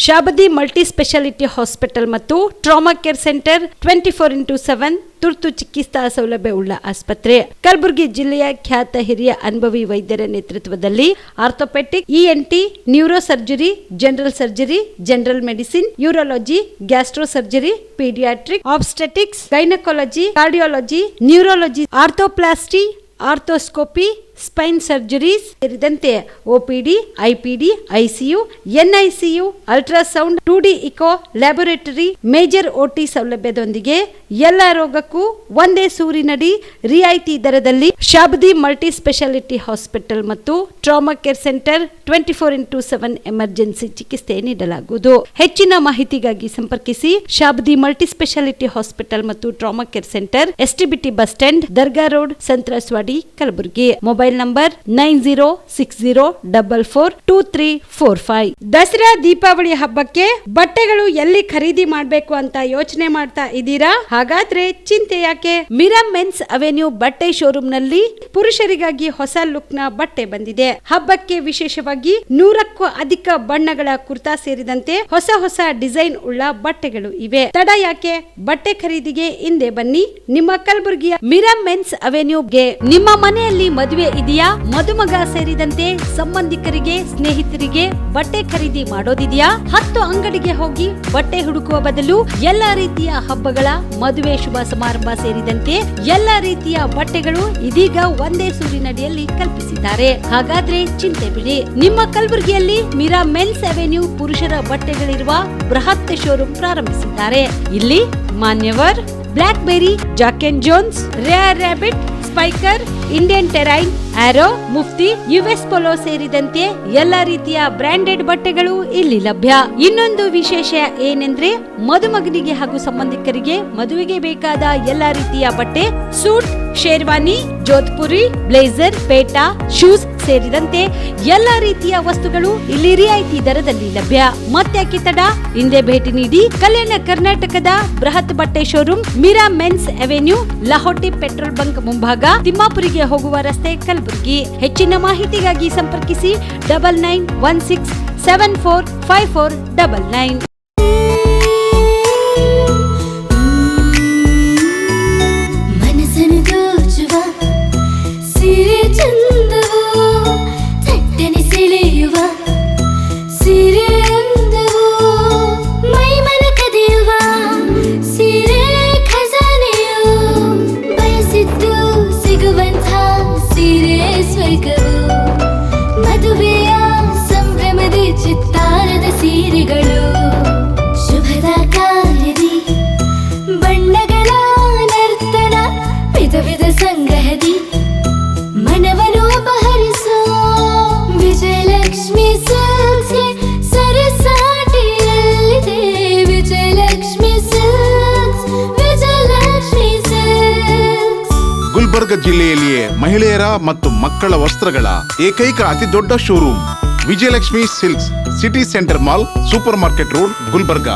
ಶಾಬದಿ ಮಲ್ಟಿ ಸ್ಪೆಷಾಲಿಟಿ ಹಾಸ್ಪಿಟಲ್ ಮತ್ತು ಟ್ರಾಮಾ ಕೇರ್ ಸೆಂಟರ್ 24x7 ತುರ್ತು ಚಿಕಿತ್ಸಾ ಸೌಲಭ್ಯ ಉಳ್ಳ ಆಸ್ಪತ್ರೆ. ಕಲಬುರಗಿ ಜಿಲ್ಲೆಯ ಖ್ಯಾತ ಹಿರಿಯ ಅನುಭವಿ ವೈದ್ಯರ ನೇತೃತ್ವದಲ್ಲಿ orthopaedic, ENT, neuro surgery, general surgery, general medicine, urology, gastro surgery, paediatric, obstetrics, gynaecology, cardiology, neurology, arthroplasty, arthroscopy, spine surgeries ಸೇರಿದಂತೆ OPD, IPD, ICU, NICU, ultrasound, 2D echo, laboratory, major OT ಸೌಲಭ್ಯದೊಂದಿಗೆ ಎಲ್ಲ ರೋಗಕ್ಕೂ ಒಂದೇ ಸೂರಿನಡಿ ರಿಯಾಯಿತಿ ದರದಲ್ಲಿ ಶಾಬದಿ ಮಲ್ಟಿ ಸ್ಪೆಷಾಲಿಟಿ ಹಾಸ್ಪಿಟಲ್ ಮತ್ತು trauma care centre 24x7 emergency ಚಿಕಿತ್ಸೆ ನೀಡಲಾಗುವುದು. ಹೆಚ್ಚಿನ ಮಾಹಿತಿಗಾಗಿ ಸಂಪರ್ಕಿಸಿ ಶಾಬದಿ ಮಲ್ಟಿ ಸ್ಪೆಷಾಲಿಟಿ ಹಾಸ್ಪಿಟಲ್ ಮತ್ತು trauma care centre, STBT bus stand, Dargah road, ಸಂತ್ರಸ್ವಾಡಿ, Kalaburagi. Mobile number 9060442345. Dasara Deepavali ಹಬ್ಬಕ್ಕೆ ಬಟ್ಟೆಗಳು ಎಲ್ಲಿ ಖರೀದಿ ಮಾಡಬೇಕು ಅಂತ ಯೋಚನೆ ಮಾಡ್ತಾ ಇದ್ದೀರಾ? ಹಾಗಾದ್ರೆ ಚಿಂತೆ ಯಾಕೆ? ಮಿರಾ ಮೆನ್ಸ್ ಅವೆನ್ಯೂ ಬಟ್ಟೆ ಶೋರೂಮ್ ನಲ್ಲಿ ಪುರುಷರಿಗಾಗಿ ಹೊಸ ಲುಕ್ ನ ಬಟ್ಟೆ ಬಂದಿದೆ. ಹಬ್ಬಕ್ಕೆ ವಿಶೇಷವಾಗಿ 100ಕ್ಕೂ ಅಧಿಕ ಬಣ್ಣಗಳ ಕುರ್ತಾ ಸೇರಿದಂತೆ ಹೊಸ ಡಿಸೈನ್ ಉಳ್ಳ ಬಟ್ಟೆಗಳು ಇವೆ. ತಡ ಯಾಕೆ? ಬಟ್ಟೆ ಖರೀದಿಗೆ ಹಿಂದೆ ಬನ್ನಿ ನಿಮ್ಮ ಕಲಬುರಗಿಯ ಮಿರಾ ಮೆನ್ಸ್ ಅವೆನ್ಯೂಗೆ. ನಿಮ್ಮ ಮನೆಯಲ್ಲಿ ಮದುವೆ ಇದೆಯಾ? ಮದುಮಗ ಸೇರಿದಂತೆ ಸಂಬಂಧಿಕರಿಗೆ, ಸ್ನೇಹಿತರಿಗೆ ಬಟ್ಟೆ ಖರೀದಿ ಮಾಡೋದಿದೆಯಾ? 10 ಅಂಗಡಿಗೆ ಹೋಗಿ ಬಟ್ಟೆ ಹುಡುಕುವ ಬದಲು ಎಲ್ಲಾ ರೀತಿಯ ಹಬ್ಬಗಳ, ಮದುವೆ, ಶುಭ ಸಮಾರಂಭ ಸೇರಿದಂತೆ ಎಲ್ಲಾ ರೀತಿಯ ಬಟ್ಟೆಗಳು ಇದೀಗ ಒಂದೇ ಸೂರಿನಡಿಯಲ್ಲಿ ಕಲ್ಪಿಸಿದ್ದಾರೆ. ಹಾಗಾದ್ರೆ ಚಿಂತೆ ಬಿಡಿ. ನಿಮ್ಮ ಕಲಬುರಗಿಯಲ್ಲಿ ಮಿರಾ ಮೆನ್ಸ್ ಅವೆನ್ಯೂ ಪುರುಷರ ಬಟ್ಟೆಗಳಿರುವ ಬೃಹತ್ ಶೋರೂಮ್ ಪ್ರಾರಂಭಿಸಿದ್ದಾರೆ. ಇಲ್ಲಿ Manyavar, Blackberry, Jack and Jones, Rare Rabbit, Spykar, Indian Terrain, Arrow, Mufti, US Polo ಸೇರಿದಂತೆ ಎಲ್ಲ ರೀತಿಯ ಬ್ರಾಂಡೆಡ್ ಬಟ್ಟೆಗಳು ಇಲ್ಲಿ ಲಭ್ಯ. ಇನ್ನೊಂದು ವಿಶೇಷ ಏನೆಂದ್ರೆ ಮದುಮಗನಿಗೆ ಹಾಗೂ ಸಂಬಂಧಿಕರಿಗೆ ಮದುವೆಗೆ ಬೇಕಾದ ಎಲ್ಲ ರೀತಿಯ ಬಟ್ಟೆ, ಸೂಟ್, ಶೇರ್ವಾನಿ, ಜೋಧ್ಪುರಿ, ಬ್ಲೇಸರ್, ಪೇಟಾ, ಶೂಸ್ ಸೇರಿದಂತೆ ಎಲ್ಲ ರೀತಿಯ ವಸ್ತುಗಳು ಇಲ್ಲಿ ರಿಯಾಯಿತಿ ದರದಲ್ಲಿ ಲಭ್ಯ. ಮತ್ತೆ ತಡ, ಹಿಂದೆ ಭೇಟಿ ನೀಡಿ ಕಲ್ಯಾಣ ಕರ್ನಾಟಕದ ಬೃಹತ್ ಬಟ್ಟೆ showroom Mira men's avenue, Lahoti petrol bunk ಮುಂಭಾಗ, ತಿಮ್ಮಾಪುರಿಗೆ ಹೋಗುವ ರಸ್ತೆ, ಕಲಬುರಗಿ. ಹೆಚ್ಚಿನ ಮಾಹಿತಿಗಾಗಿ ಸಂಪರ್ಕಿಸಿ 9916745499. ಸೀರೆ ಗುಲ್ಬರ್ಗ ಜಿಲ್ಲೆಯಲ್ಲಿಯೇ ಮಹಿಳೆಯರ ಮತ್ತು ಮಕ್ಕಳ ವಸ್ತ್ರಗಳ ಏಕೈಕ ಅತಿ ದೊಡ್ಡ showroom Vijayalakshmi silks, city centre mall, super market road, Gulbarga.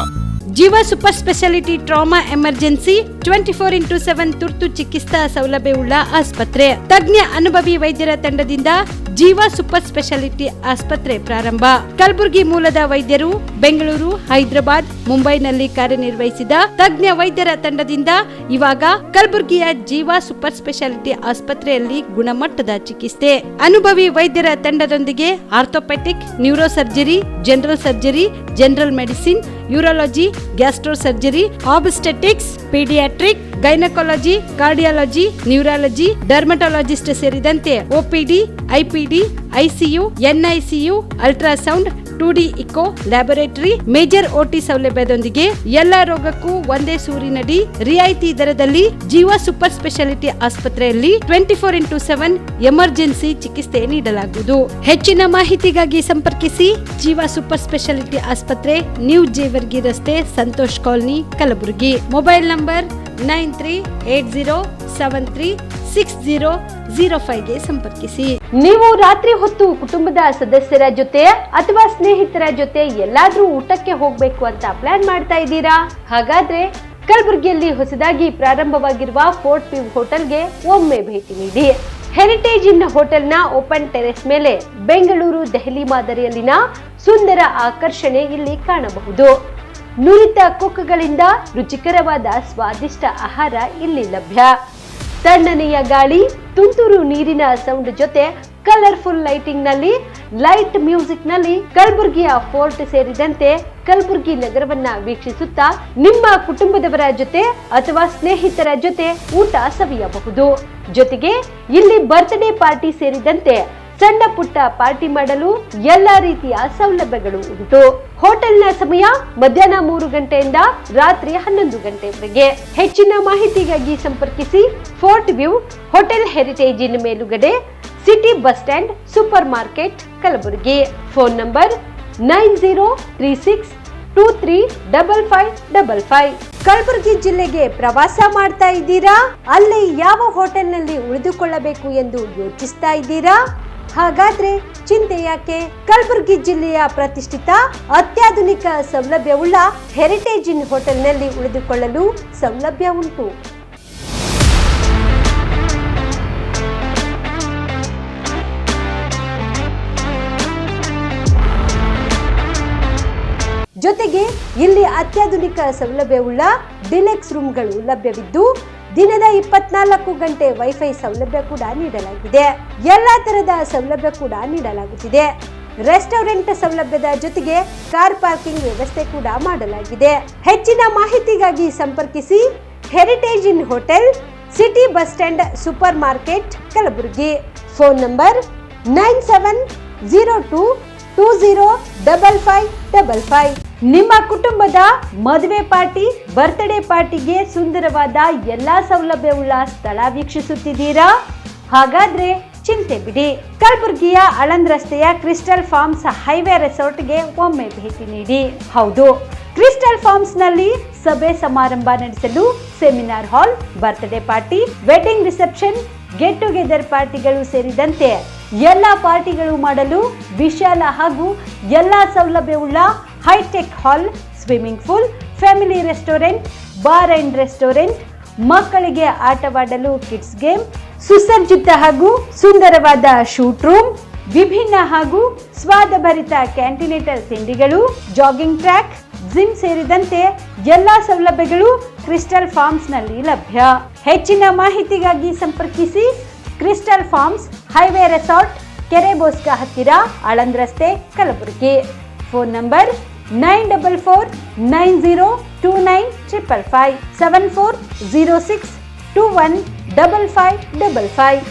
ಜೀವ super speciality trauma emergency 24x7 ತುರ್ತು ಚಿಕಿತ್ಸಾ ಸೌಲಭ್ಯವುಳ್ಳ ಆಸ್ಪತ್ರೆ. ತಜ್ಞ ಅನುಭವಿ ವೈದ್ಯರ ತಂಡದಿಂದ ಜೀವ ಸೂಪರ್ ಸ್ಪೆಷಾಲಿಟಿ ಆಸ್ಪತ್ರೆ ಪ್ರಾರಂಭ. ಕಲಬುರಗಿ ಮೂಲದ ವೈದ್ಯರು ಬೆಂಗಳೂರು, ಹೈದರಾಬಾದ್, ಮುಂಬೈನಲ್ಲಿ ಕಾರ್ಯನಿರ್ವಹಿಸಿದ ತಜ್ಞ ವೈದ್ಯರ ತಂಡದಿಂದ ಇವಾಗ ಕಲಬುರಗಿಯ ಜೀವ ಸೂಪರ್ ಸ್ಪೆಷಾಲಿಟಿ ಆಸ್ಪತ್ರೆಯಲ್ಲಿ ಗುಣಮಟ್ಟದ ಚಿಕಿತ್ಸೆ. ಅನುಭವಿ ವೈದ್ಯರ ತಂಡದೊಂದಿಗೆ orthopaedic, neuro surgery, general surgery, general medicine, urology, gastro surgery, obstetrics, paediatric, gynaecology, cardiology, neurology, dermatologist ಸೇರಿದಂತೆ OPD, IPD, ICU, NICU, ultrasound, 2D echo, laboratory, major OT ಸೌಲಭ್ಯದೊಂದಿಗೆ ಎಲ್ಲಾ ರೋಗಕ್ಕೂ ಒಂದೇ ಸೂರಿನಡಿ ರಿಯಾಯಿತಿ ದರದಲ್ಲಿ ಜೀವ ಸೂಪರ್ ಸ್ಪೆಷಾಲಿಟಿ ಆಸ್ಪತ್ರೆಯಲ್ಲಿ 24x7 ಎಮರ್ಜೆನ್ಸಿ ಚಿಕಿತ್ಸೆ ನೀಡಲಾಗುವುದು. ಹೆಚ್ಚಿನ ಮಾಹಿತಿಗಾಗಿ ಸಂಪರ್ಕಿಸಿ ಜೀವ ಸೂಪರ್ ಸ್ಪೆಷಾಲಿಟಿ ಆಸ್ಪತ್ರೆ, ನ್ಯೂ ಜೇವರ್ಗಿ ರಸ್ತೆ, Santosh colony, Kalaburagi. Mobile number 9380736005ಗೆ ಸಂಪರ್ಕಿಸಿ. ನೀವು ರಾತ್ರಿ ಹೊತ್ತು ಕುಟುಂಬದ ಸದಸ್ಯರ ಜೊತೆ ಅಥವಾ ಸ್ನೇಹಿತರ ಜೊತೆ ಎಲ್ಲಾದ್ರೂ ಊಟಕ್ಕೆ ಹೋಗ್ಬೇಕು ಅಂತ ಪ್ಲಾನ್ ಮಾಡ್ತಾ ಇದ್ದೀರಾ? ಹಾಗಾದ್ರೆ ಕಲಬುರಗಿಯಲ್ಲಿ ಹೊಸದಾಗಿ ಪ್ರಾರಂಭವಾಗಿರುವ ಫೋರ್ಟ್ ವ್ಯೂ ಹೋಟೆಲ್ಗೆ ಒಮ್ಮೆ ಭೇಟಿ ನೀಡಿ. ಹೆರಿಟೇಜ್ ಇನ್ ಹೋಟೆಲ್ನ ಓಪನ್ ಟೆರೆಸ್ ಮೇಲೆ ಬೆಂಗಳೂರು, ದೆಹಲಿ ಮಾದರಿಯಲ್ಲಿನ ಸುಂದರ ಆಕರ್ಷಣೆ ಇಲ್ಲಿ ಕಾಣಬಹುದು. ನುರಿತ ಕುಕ್ಗಳಿಂದ ರುಚಿಕರವಾದ ಸ್ವಾದಿಷ್ಟ ಆಹಾರ ಇಲ್ಲಿ ಲಭ್ಯ. ತಣ್ಣನೆಯ ಗಾಳಿ, ತುಂತುರು ನೀರಿನ ಸೌಂಡ್ ಜೊತೆ ಕಲರ್ಫುಲ್ ಲೈಟಿಂಗ್ ನಲ್ಲಿ, ಲೈಟ್ ಮ್ಯೂಸಿಕ್ ನಲ್ಲಿ ಕಲಬುರಗಿಯ ಫೋರ್ಟ್ ಸೇರಿದಂತೆ ಕಲಬುರಗಿ ನಗರವನ್ನ ವೀಕ್ಷಿಸುತ್ತಾ ನಿಮ್ಮ ಕುಟುಂಬದವರ ಜೊತೆ ಅಥವಾ ಸ್ನೇಹಿತರ ಜೊತೆ ಊಟ ಸವಿಯಬಹುದು. ಜೊತೆಗೆ ಇಲ್ಲಿ ಬರ್ತ್ಡೇ ಪಾರ್ಟಿ ಸೇರಿದಂತೆ ಸಣ್ಣ ಪುಟ್ಟ ಪಾರ್ಟಿ ಮಾಡಲು ಎಲ್ಲಾ ರೀತಿಯ ಸೌಲಭ್ಯಗಳು ಉಂಟು. ಹೋಟೆಲ್ನ ಸಮಯ ಮಧ್ಯಾಹ್ನ 3 ಗಂಟೆಯಿಂದ ರಾತ್ರಿ 11 ಗಂಟೆವರೆಗೆ. ಹೆಚ್ಚಿನ ಮಾಹಿತಿಗಾಗಿ ಸಂಪರ್ಕಿಸಿ ಫೋರ್ಟ್ ವ್ಯೂ ಹೋಟೆಲ್, ಹೆರಿಟೇಜ್ ಇನ್ ಮೇಲುಗಡೆ, city bus stand, super market, Kalaburagi. Phone number 9036235555. Kalaburagi ಜಿಲ್ಲೆಗೆ ಪ್ರವಾಸ ಮಾಡ್ತಾ ಇದ್ದೀರಾ? ಅಲ್ಲಿ ಯಾವ ಹೋಟೆಲ್ನಲ್ಲಿ ಉಳಿದುಕೊಳ್ಳಬೇಕು ಎಂದು ಯೋಚಿಸ್ತಾ ಇದ್ದೀರಾ? ಹಾಗಾದ್ರೆ ಚಿಂತೆ ಯಾಕೆ? ಕಲಬುರಗಿ ಜಿಲ್ಲೆಯ ಪ್ರತಿಷ್ಠಿತ ಅತ್ಯಾಧುನಿಕ ಸೌಲಭ್ಯವುಳ್ಳ ಹೆರಿಟೇಜ್ ಇನ್ ಹೋಟೆಲ್ನಲ್ಲಿ ಉಳಿದುಕೊಳ್ಳಲು ಸೌಲಭ್ಯ ಉಂಟು. ಜೊತೆಗೆ ಇಲ್ಲಿ ಅತ್ಯಾಧುನಿಕ ಸೌಲಭ್ಯವುಳ್ಳ ಡಿಲೆಕ್ಸ್ ರೂಮ್ಗಳು ಲಭ್ಯವಿದ್ದು ದಿನದ 24 ಗಂಟೆ ವೈಫೈ ಸೌಲಭ್ಯ ಕೂಡ ನೀಡಲಾಗಿದೆ. ಎಲ್ಲಾ ತರದ ಸೌಲಭ್ಯ ಕೂಡ ನೀಡಲಾಗುತ್ತಿದೆ. ರೆಸ್ಟೋರೆಂಟ್ ಸೌಲಭ್ಯದ ಜೊತೆಗೆ ಕಾರ್ ಪಾರ್ಕಿಂಗ್ ವ್ಯವಸ್ಥೆ ಕೂಡ ಮಾಡಲಾಗಿದೆ. ಹೆಚ್ಚಿನ ಮಾಹಿತಿಗಾಗಿ ಸಂಪರ್ಕಿಸಿ heritage inn hotel, city bus stand, super market, Kalaburagi. Phone number 9702205555. ನಿಮ್ಮ ಕುಟುಂಬದ ಮದುವೆ ಪಾರ್ಟಿ, ಬರ್ತ್ಡೇ ಪಾರ್ಟಿಗೆ ಸುಂದರವಾದ ಎಲ್ಲಾ ಸೌಲಭ್ಯವುಳ್ಳ ಸ್ಥಳ ವೀಕ್ಷಿಸುತ್ತಿದ್ದೀರಾ? ಹಾಗಾದ್ರೆ ಚಿಂತೆ ಬಿಡಿ. ಕಲಬುರಗಿಯ ಆಳಂದ್ ರಸ್ತೆಯ ಕ್ರಿಸ್ಟಲ್ ಫಾರ್ಮ್ಸ್ ಹೈವೇ ರೆಸಾರ್ಟ್ಗೆ ಒಮ್ಮೆ ಭೇಟಿ ನೀಡಿ. ಹೌದು, ಕ್ರಿಸ್ಟಲ್ ಫಾರ್ಮ್ಸ್ ನಲ್ಲಿ ಸಭೆ ಸಮಾರಂಭ ನಡೆಸಲು seminar hall, birthday party, wedding reception, get together ಪಾರ್ಟಿಗಳು ಸೇರಿದಂತೆ ಎಲ್ಲ ಪಾರ್ಟಿಗಳು ಮಾಡಲು ವಿಶಾಲ ಹಾಗೂ ಎಲ್ಲಾ ಸೌಲಭ್ಯವುಳ್ಳ hi tech hall, swimming pool, family restaurant, bar and restaurant, ಮಕ್ಕಳಿಗೆ ಆಟವಾಡಲು ಕಿಡ್ಸ್ ಗೇಮ್, ಸುಸಜ್ಜಿತ ಹಾಗೂ ಸುಂದರವಾದ ಶೂಟ್ ರೂಮ್, ವಿಭಿನ್ನ ಹಾಗೂ ಸ್ವಾದಭರಿತ ಕ್ಯಾಂಟಿನೇಟರ್ ತಿಂಡಿಗಳು, ಜಾಗಿಂಗ್ ಟ್ರ್ಯಾಕ್, ಜಿಮ್ ಸೇರಿದಂತೆ ಎಲ್ಲಾ ಸೌಲಭ್ಯಗಳು ಕ್ರಿಸ್ಟಲ್ ಫಾರ್ಮ್ಸ್ ನಲ್ಲಿ ಲಭ್ಯ. ಹೆಚ್ಚಿನ ಮಾಹಿತಿಗಾಗಿ ಸಂಪರ್ಕಿಸಿ ಕ್ರಿಸ್ಟಲ್ ಫಾರ್ಮ್ಸ್ ಹೈವೇ ರೆಸಾರ್ಟ್, ಕೆರೆ ಬೋಸ್ಕ ಹತ್ತಿರ, ಆಳಂದ್ ರಸ್ತೆ, ಕಲಬುರಗಿ. Phone number 9490295555 7406215555.